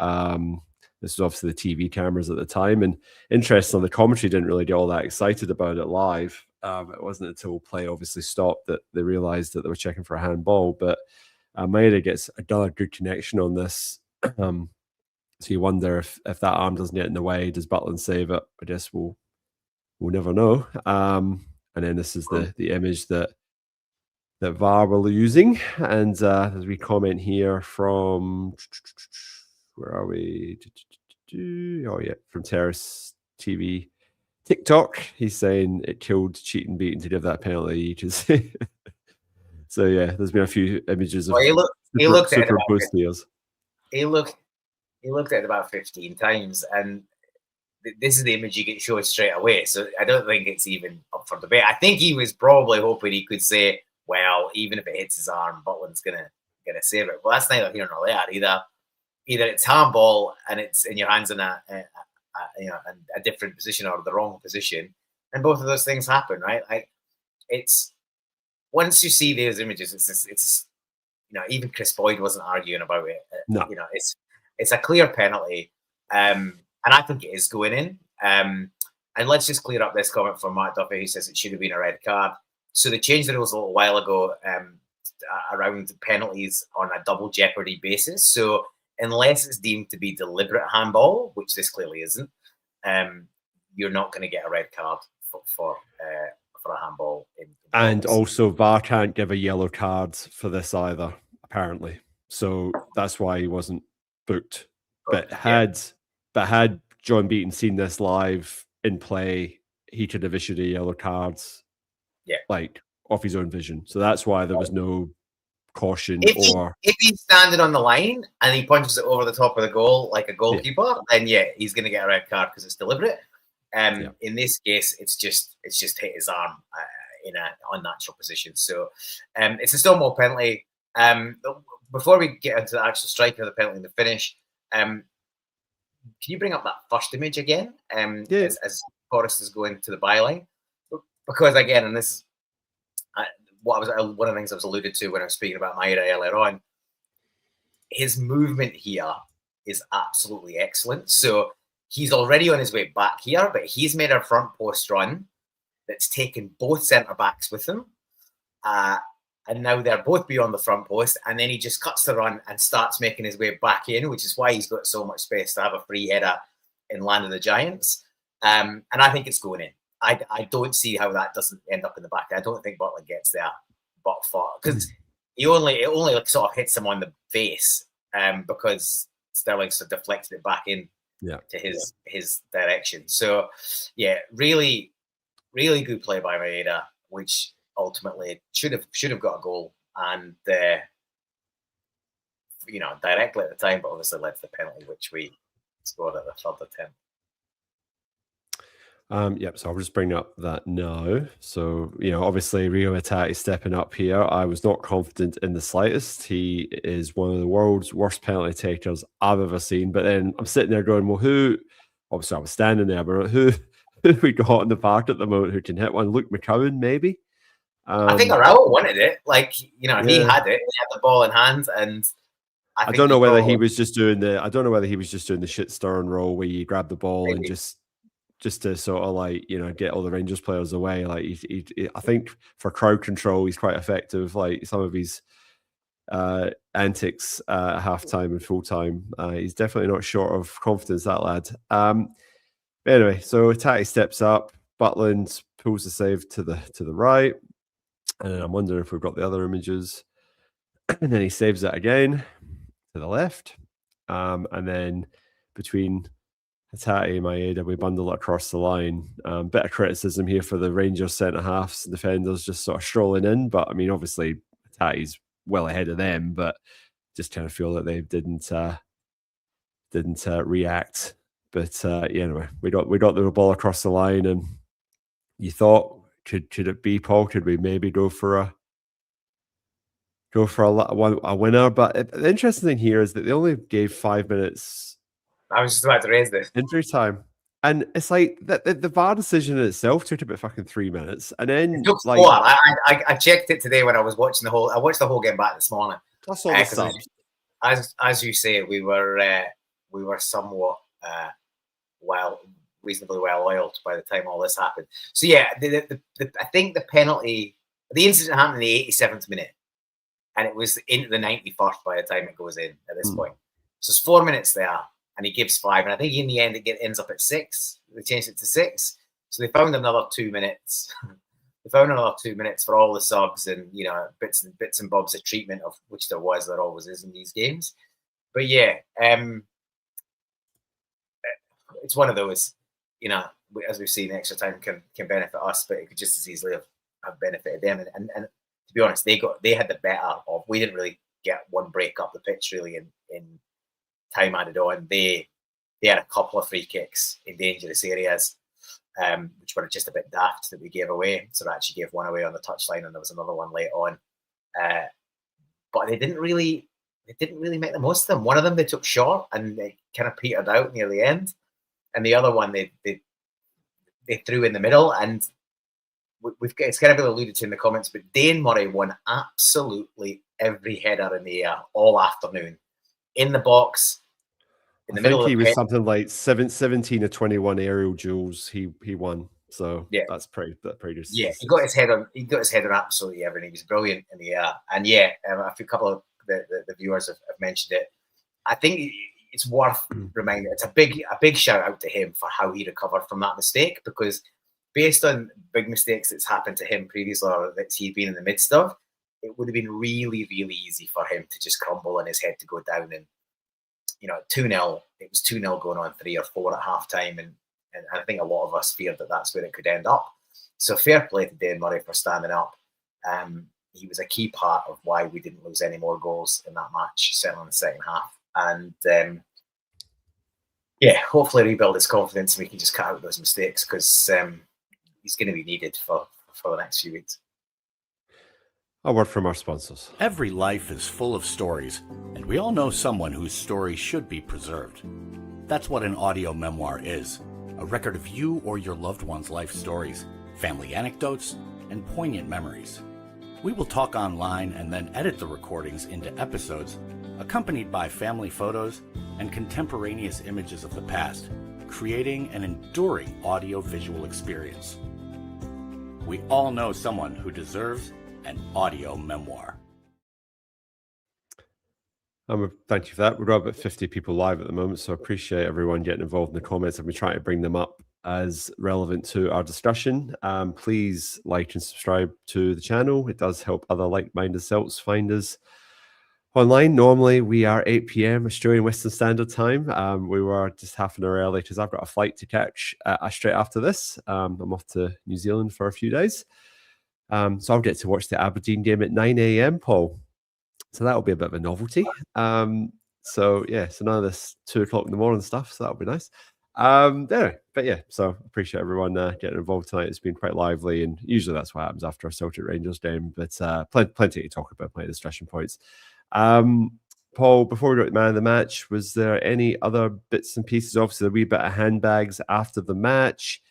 This was obviously the TV cameras at the time, and interestingly, the commentary didn't really get all that excited about it live. It wasn't until play obviously stopped that they realised that they were checking for a handball. But Maeda gets another good connection on this. So you wonder if that arm doesn't get in the way, does Butland save it? I guess we'll never know. And then this is the image that VAR were using, and as we comment here from, where are we? Oh yeah, from Terrace TV TikTok. He's saying it killed Cheating Beaten to give that penalty. So yeah, there's been a few images of superimposed players. He looked at it about 15 times, and this is the image you get shown straight away. So I don't think it's even up for debate. I think he was probably hoping he could say, well, even if it hits his arm, Butland's gonna save it. Well, that's neither here nor there. Either it's handball and it's in your hands in a different position or the wrong position, and both of those things happen, right? Like, it's once you see those images, it's even Chris Boyd wasn't arguing about it. No. It's a clear penalty, and I think it is going in. And let's just clear up this comment from Matt Duffy, who says it should have been a red card. So they changed the rules a little while ago around penalties on a double jeopardy basis. So unless it's deemed to be deliberate handball, which this clearly isn't, you're not going to get a red card for a handball. And also, VAR can't give a yellow card for this either, apparently. So that's why he wasn't booked. But had John Beaton seen this live in play, he could have issued a yellow card. Yeah, like off his own vision. So that's why there was no caution. If he's standing on the line and he punches it over the top of the goal like a goalkeeper, then he's going to get a red card because it's deliberate. In this case, it's just hit his arm in an unnatural position. So it's a Stonewall penalty. Before we get into the actual strike of the penalty and the finish, can you bring up that first image again? As Forrest is going to the byline. Because again, and this is one of the things I was alluded to when I was speaking about Maeda earlier on, his movement here is absolutely excellent. So he's already on his way back here, but he's made a front post run that's taken both centre backs with him. And now they're both beyond the front post. And then he just cuts the run and starts making his way back in, which is why he's got so much space to have a free header in Land of the Giants. And I think it's going in. I don't see how that doesn't end up in the back. I don't think Butler gets there, but because it only sort of hits him on the face, because Sterling sort of deflected it back in to his direction. So yeah, really, really good play by Maeda, which ultimately should have got a goal, and directly at the time, but obviously led to the penalty, which we scored at the third attempt. So I'll just bring up that now. So, obviously Rio Hatate is stepping up here. I was not confident in the slightest. He is one of the world's worst penalty takers I've ever seen. But then I'm sitting there going, well, who obviously I was standing there, but who we got in the park at the moment who can hit one? Luke McCowan, maybe. I think Raul wanted it. Like, he had it. He had the ball in hand, and I don't know whether he was just doing the shit stirring roll where you grab the ball and just to sort of like, get all the Rangers players away. Like I think for crowd control, he's quite effective. Like some of his antics at halftime and full time, he's definitely not short of confidence, that lad. But anyway, so Tatty steps up, Butland pulls the save to the right, and I'm wondering if we've got the other images. And then he saves it again to the left, and then between Hatate and Maeda, we bundle it across the line. Bit of criticism here for the Rangers centre halves and defenders just sort of strolling in, but I mean, obviously Hatate's well ahead of them, but just kind of feel that they didn't react. But anyway, we got the ball across the line, and you thought, could it be, Paul? Could we maybe go for a winner? But the interesting thing here is that they only gave 5 minutes. I was just about to raise this injury time, and it's like the VAR decision in itself took about fucking 3 minutes, and then it took 4. I checked it today when I was watching the whole. I watched the whole game back this morning. Plus all the subs. As you say, we were somewhat reasonably well oiled by the time all this happened. So yeah, I think the incident happened in the 87th minute, and it was into the 91st by the time it goes in at this point. So it's 4 minutes there, and he gives 5, and I think in the end it ends up at 6. They changed it to 6, so they found another 2 minutes. They found another 2 minutes for all the subs and bits and bobs of treatment, of which there always is in these games. But yeah, it's one of those, as we've seen, extra time can benefit us, but it could just as easily have benefited them. And to be honest, they had the better of. We didn't really get one break up the pitch really in time added on. They had a couple of free kicks in dangerous areas, which were just a bit daft that we gave away. So we actually gave one away on the touchline, and there was another one late on. But they didn't really make the most of them. One of them they took short and they kind of petered out near the end, and the other one they threw in the middle. And it's kind of been alluded to in the comments, but Dane Murray won absolutely every header in the air all afternoon, in the box, in the middle. I think he was something like 17 or 21 aerial duels. He won. So yeah, that's pretty good. Yeah, he got his head on absolutely everything. He was brilliant in the air. And yeah, a couple of the viewers have mentioned it. I think it's worth reminding. It's a big shout out to him for how he recovered from that mistake, because based on big mistakes that's happened to him previously or that he'd been in the midst of, it would have been really, really easy for him to just crumble and his head to go down. And 2-0, it was 2-0 going on 3 or 4 at half time, and I think a lot of us feared that that's where it could end up. So fair play to Dane Murray for standing up. He was a key part of why we didn't lose any more goals in that match, certainly in the second half. And hopefully rebuild his confidence and we can just cut out those mistakes, because he's going to be needed for the next few weeks. A word from our sponsors. Every life is full of stories, and we all know someone whose story should be preserved. That's what an audio memoir is. A record of you or your loved one's life stories, family anecdotes, and poignant memories. We will talk online and then edit the recordings into episodes, accompanied by family photos and contemporaneous images of the past, creating an enduring audio-visual experience. We all know someone who deserves an audio memoir. Thank you for that. We've got about 50 people live at the moment, so I appreciate everyone getting involved in the comments. I've been trying to bring them up as relevant to our discussion. Please like and subscribe to the channel. It does help other like-minded Celts find us online. Normally, we are 8 p.m. Australian Western Standard Time. We were just half an hour early because I've got a flight to catch straight after this. I'm off to New Zealand for a few days. So I'll get to watch the Aberdeen game at 9 a.m, Paul. So that'll be a bit of a novelty. So none of this 2 o'clock in the morning stuff. So that'll be nice. So appreciate everyone getting involved tonight. It's been quite lively, and usually that's what happens after a Celtic Rangers game. But plenty to talk about, plenty of discussion points. Paul, before we go to man of the match, was there any other bits and pieces? Obviously, a wee bit of handbags after the match.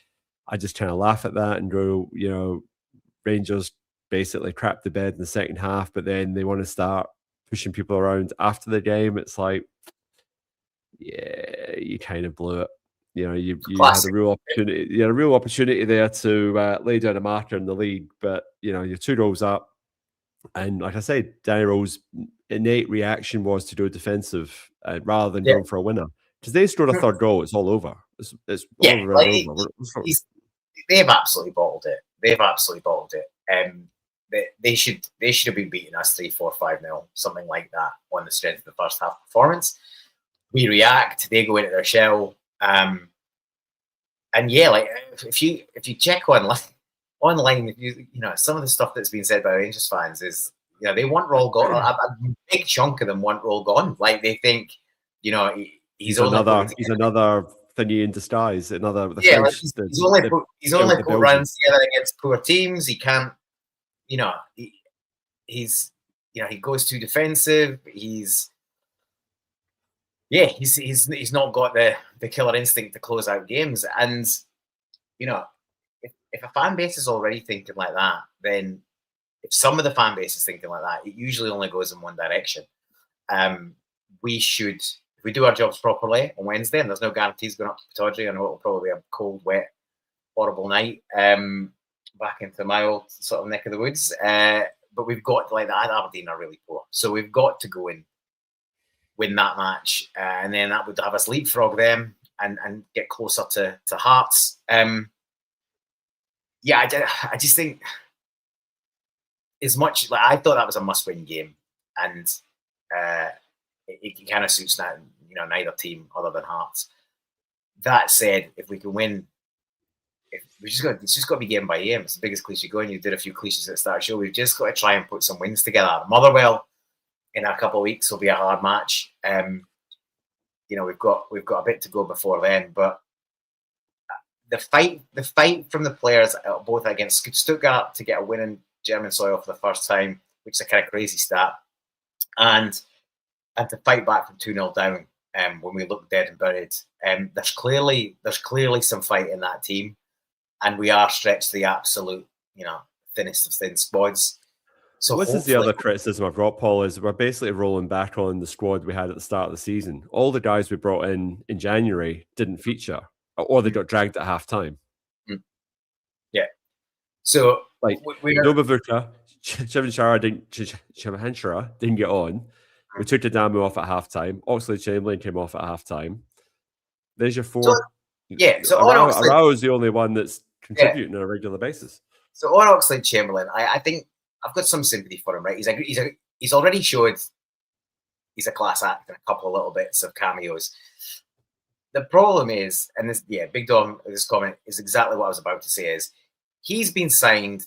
I just kind of laugh at that and go, Rangers basically crap the bed in the second half, but then they want to start pushing people around after the game. It's like, yeah, you kind of blew it. You had a real opportunity. You had a real opportunity there to lay down a marker in the league, but you're 2 goals up, and like I said, Danny Rowe's innate reaction was to do defensive rather than going for a winner. Because they scored a third goal, it's all over. It's all over. They've absolutely bottled it. They should have been beating us 3-4-5-0, something like that, on the strength of the first half performance. We react, they go into their shell. And yeah, like if you check online, some of the stuff that's been said by Rangers fans is, they want Roll gone. A big chunk of them want Roll gone. Like they think, he's another thingy in disguise. He's only put runs together against poor teams. He can't, he goes too defensive. He's not got the killer instinct to close out games. And if a fan base is already thinking like that, then if some of the fan base is thinking like that, it usually only goes in one direction. If we do our jobs properly on Wednesday, and there's no guarantees going up to Pittodrie, I know it'll probably be a cold, wet, horrible night back into my old sort of neck of the woods. But we've got, like, that Aberdeen are really poor. So we've got to go and win that match. And then that would have us leapfrog them and get closer to Hearts. I just think as much, like, I thought that was a must-win game. And it kind of suits that, neither team other than Hearts. That said, if we can win, it's just got to be game by game. It's the biggest cliche going. You did a few cliches at the start of the show. We've just got to try and put some wins together. Motherwell in a couple of weeks will be a hard match. We've got a bit to go before then, but the fight from the players, both against Stuttgart to get a win in German soil for the first time, which is a kind of crazy stat, and to fight back from 2-0 down when we look dead and buried. There's clearly some fight in that team, and we are stretched to the absolute, thinnest of thin squads. So this is the other criticism I've got, Paul, is we're basically rolling back on the squad we had at the start of the season. All the guys we brought in January didn't feature, or they got dragged at half-time. Yeah. So, like, Nobavuka, Shevchenko didn't get on. We took Adamo off at half-time. Oxlade-Chamberlain came off at half-time. There's your four. Arao is the only one that's contributing on a regular basis. So on Oxlade-Chamberlain, I think I've got some sympathy for him, right? He's already showed he's a class act in a couple of little bits of cameos. The problem is, and this, Big Dom, this comment is exactly what I was about to say, is he's been signed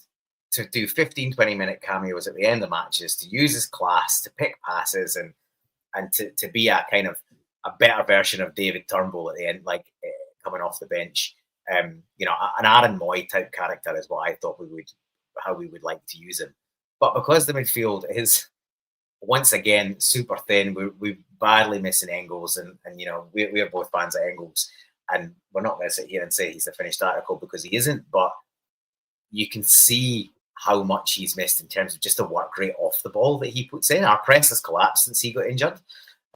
to do 15, 20-minute cameos at the end of matches, to use his class, to pick passes, and to be a kind of a better version of David Turnbull at the end, like coming off the bench. An Aaron Moy type character is what I thought how we would like to use him. But because the midfield is, once again, super thin, we're badly missing Engels, and we are both fans of Engels, and we're not going to sit here and say he's the finished article, because he isn't, but you can see how much he's missed in terms of just the work rate off the ball that he puts in. Our press has collapsed since he got injured,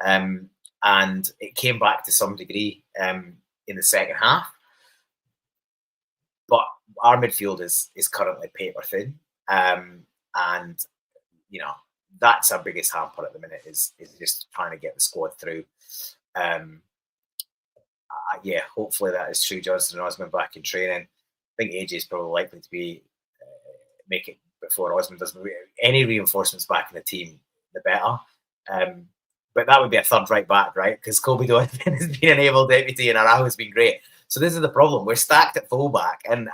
and it came back to some degree in the second half. But our midfield is currently paper thin, and that's our biggest hamper at the minute is just trying to get the squad through. Hopefully that is true. Johnson and Osman back in training. I think AJ is probably likely to be make it before Osman does. Any reinforcements back in the team, the better. But that would be a third right back, right? Because Kobe Donovan has been an able deputy and Arao has been great. So this is the problem. We're stacked at fullback and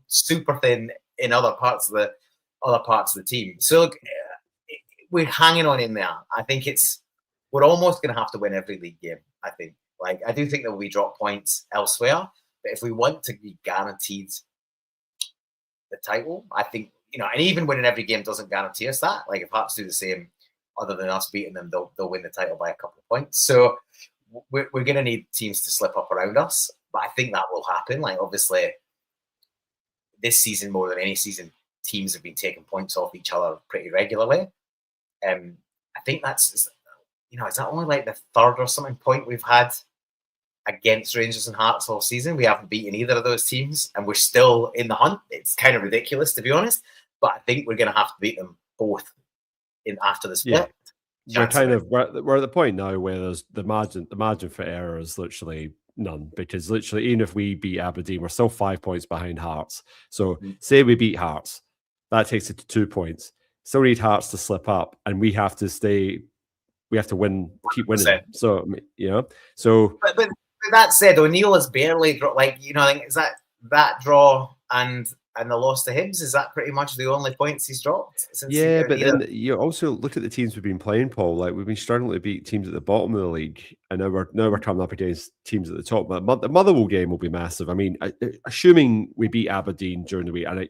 super thin in other parts of the team. So look, we're hanging on in there. I think we're almost going to have to win every league game. I think. Like, I do think there will be drop points elsewhere, but if we want to be guaranteed the title, I think, and even winning every game doesn't guarantee us that. Like, if Hearts do the same, other than us beating them, they'll win the title by a couple of points. So we're going to need teams to slip up around us, but I think that will happen. Like, obviously, this season more than any season, teams have been taking points off each other pretty regularly. I think that's, is that only like the third or something point we've had against Rangers and Hearts all season? We haven't beaten either of those teams, and we're still in the hunt. It's kind of ridiculous, to be honest, but I think we're going to have to beat them both after the split. Yeah. We're at the point now where there's the margin for error is literally none, because literally even if we beat Aberdeen, we're still 5 points behind Hearts. So say we beat Hearts, that takes it to 2 points. Still need Hearts to slip up, and we have to win, keep winning. So But that said, O'Neill has barely I think is that draw and the loss to Hibs, is that pretty much the only points he's dropped? Yeah, but then you also look at the teams we've been playing, Paul. Like, we've been struggling to beat teams at the bottom of the league, and now we're coming up against teams at the top. But the Motherwell game will be massive. I mean, assuming we beat Aberdeen during the week, and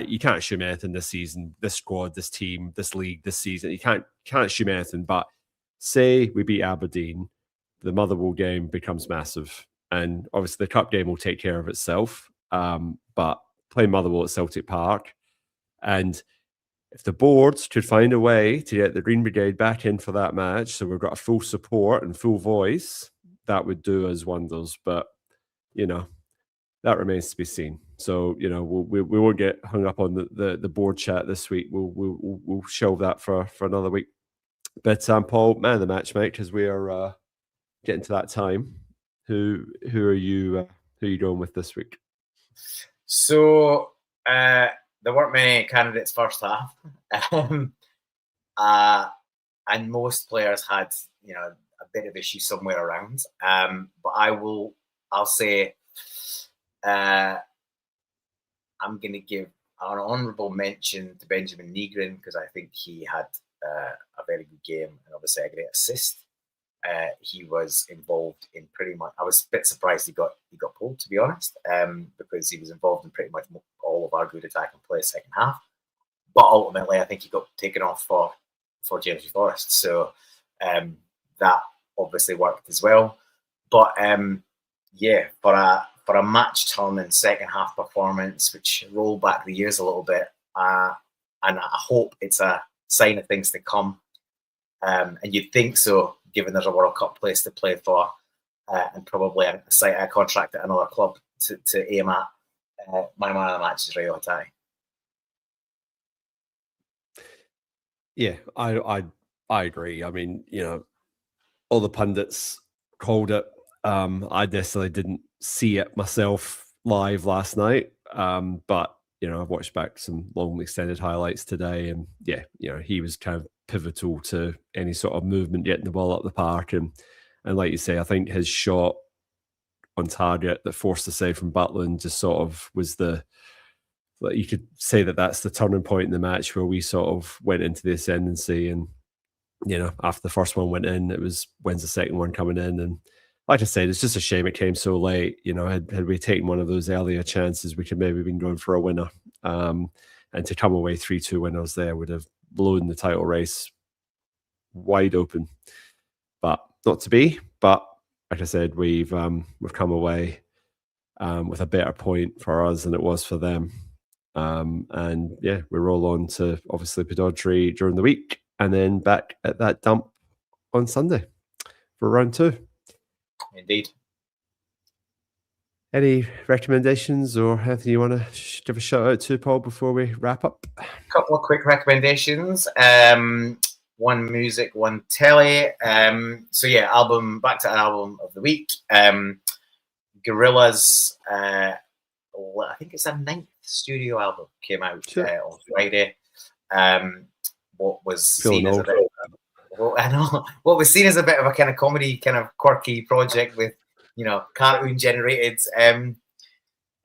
you can't assume anything this season, this squad, this team, this league, this season. You can't assume anything. But say we beat Aberdeen, the Motherwell game becomes massive, and obviously the cup game will take care of itself. But playing Motherwell at Celtic Park, and if the boards could find a way to get the Green Brigade back in for that match, so we've got a full support and full voice, that would do us wonders. But that remains to be seen. So we won't get hung up on the board chat this week. We'll shelve that for another week. But Paul, man of the match, mate, because we are getting to that time. Who are you going with this week? So there weren't many candidates first half, and most players had a bit of issue somewhere around. But I'll say I'm going to give an honourable mention to Benjamin Nygren, because I think he had a very good game and obviously a great assist. He was involved in pretty much. I was a bit surprised he got pulled, to be honest, because he was involved in pretty much all of our good attacking play second half. But ultimately, I think he got taken off for James Forrest, so that obviously worked as well. But for a match turning second half performance, which rolled back the years a little bit, and I hope it's a sign of things to come. And you'd think so, given there's a World Cup place to play for, and probably a contract at another club to aim at. My man of the match is Rio Hatai. Yeah, I agree. I mean, all the pundits called it. I necessarily didn't see it myself live last night, but I've watched back some long extended highlights today, and he was kind of pivotal to any sort of movement getting the ball up the park, and like you say, I think his shot on target that forced the save from Butland just sort of was you could say that's the turning point in the match where we sort of went into the ascendancy. And after the first one went in, it was when's the second one coming in? And like I said, it's just a shame it came so late. Had we taken one of those earlier chances, we could maybe have been going for a winner. And to come away 3-2 winners there would have blown the title race wide open. But not to be. But like I said, we've come away with a better point for us than it was for them. And we roll on to obviously Pittodrie during the week, and then back at that dump on Sunday for round 2. Indeed. Any recommendations or anything you want to give a shout out to, Paul, before we wrap up? A couple of quick recommendations. One music, one telly. Album, back to an album of the week. Gorillaz, I think it's their 9th studio album, came out on Friday. What was seen as a bit what was seen as a bit of a kind of comedy, kind of quirky project with cartoon generated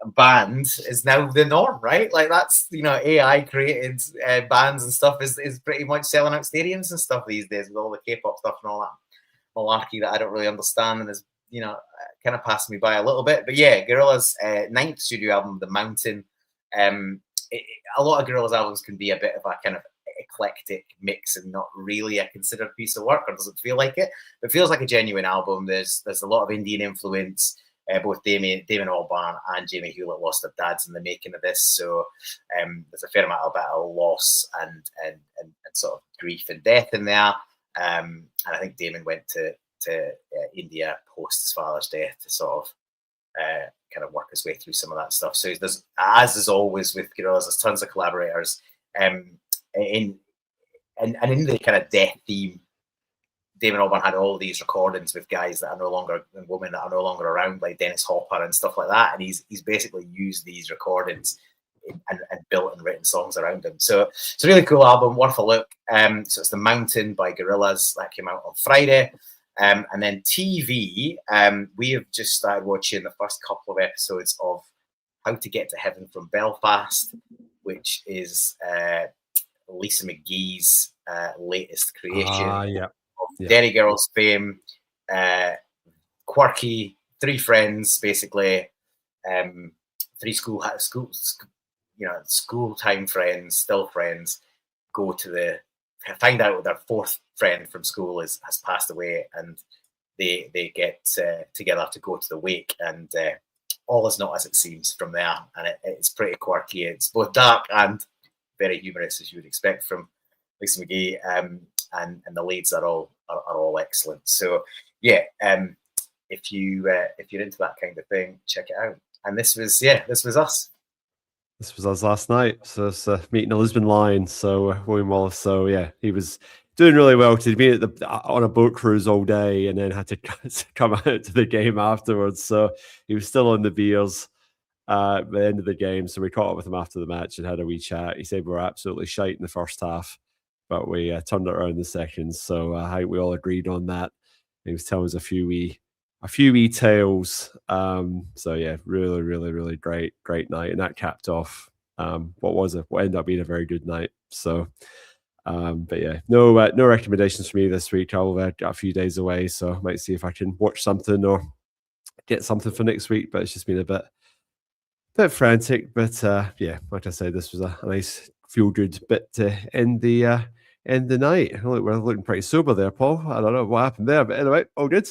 band is now the norm, right? Like, that's AI created bands and stuff is pretty much selling out stadiums and stuff these days, with all the K-pop stuff and all that malarkey that I don't really understand, and is kind of passed me by a little bit. But yeah, Gorillaz' 9th studio album, The Mountain. A lot of Gorillaz albums can be a bit of a kind of eclectic mix and not really a considered piece of work, or doesn't feel like it. But it feels like a genuine album. There's a lot of Indian influence. Both Damon Albarn and Jamie Hewlett lost their dads in the making of this, so there's a fair amount of loss and sort of grief and death in there. And I think Damon went to India post his father's death to sort of kind of work his way through some of that stuff. So there's, as is always with Gorillaz, there's tons of collaborators. In the kind of death theme, Damon Albarn had all these recordings with guys that are no longer, and women that are no longer around, like Dennis Hopper and stuff like that. And he's basically used these recordings and built and written songs around them. So it's a really cool album, worth a look. So it's The Mountain by Gorillaz, that came out on Friday. And then TV, we have just started watching the first couple of episodes of How to Get to Heaven from Belfast, which is Lisa McGee's latest creation. Derry Girls fame, quirky, three friends, basically, three school time friends, still friends, find out their fourth friend from school has passed away, and they get together to go to the wake, and all is not as it seems from there. And it's pretty quirky. It's both dark and very humorous, as you would expect from Lisa McGee, and the leads are all excellent. So yeah, if you're into that kind of thing, check it out. And this was us. This was us last night. So it's meeting the Lisbon Lions. So William Wallace. So yeah, he was doing really well. He'd been on a boat cruise all day and then had to come out to the game afterwards. So he was still on the beers at the end of the game. So we caught up with him after the match and had a wee chat. He said we were absolutely shite in the first half, but we turned it around in the second. So I think we all agreed on that. He was telling us a few wee tales. So yeah, really, really, really great night. And that capped off what ended up being a very good night. So but yeah, no recommendations for me this week. I've got a few days away, so I might see if I can watch something or get something for next week. But it's just been a bit frantic. But yeah, like I said, this was a nice feel good bit to end the night. We're looking pretty sober there, Paul. I don't know what happened there, but anyway, all good.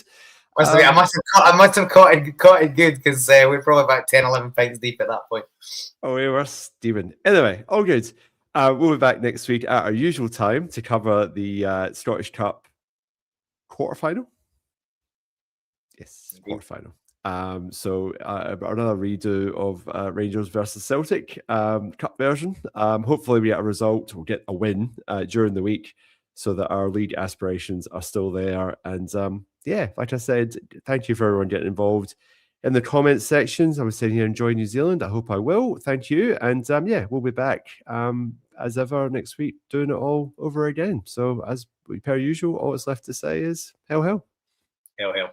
I must have caught it good, because we're probably about 10, 11 pints deep at that point. Oh, we were steaming. Anyway, all good. We'll be back next week at our usual time to cover the Scottish Cup quarterfinal. Yes, quarterfinal. So another redo of Rangers versus Celtic Cup version. Hopefully we get a result, we'll get a win during the week, so that our league aspirations are still there. And yeah, like I said, thank you for everyone getting involved in the comments sections. I was saying here, enjoy New Zealand. I hope I will. Thank you. And yeah, we'll be back as ever next week, doing it all over again. So as per usual, all that's left to say is hail, hail. Hail, hail.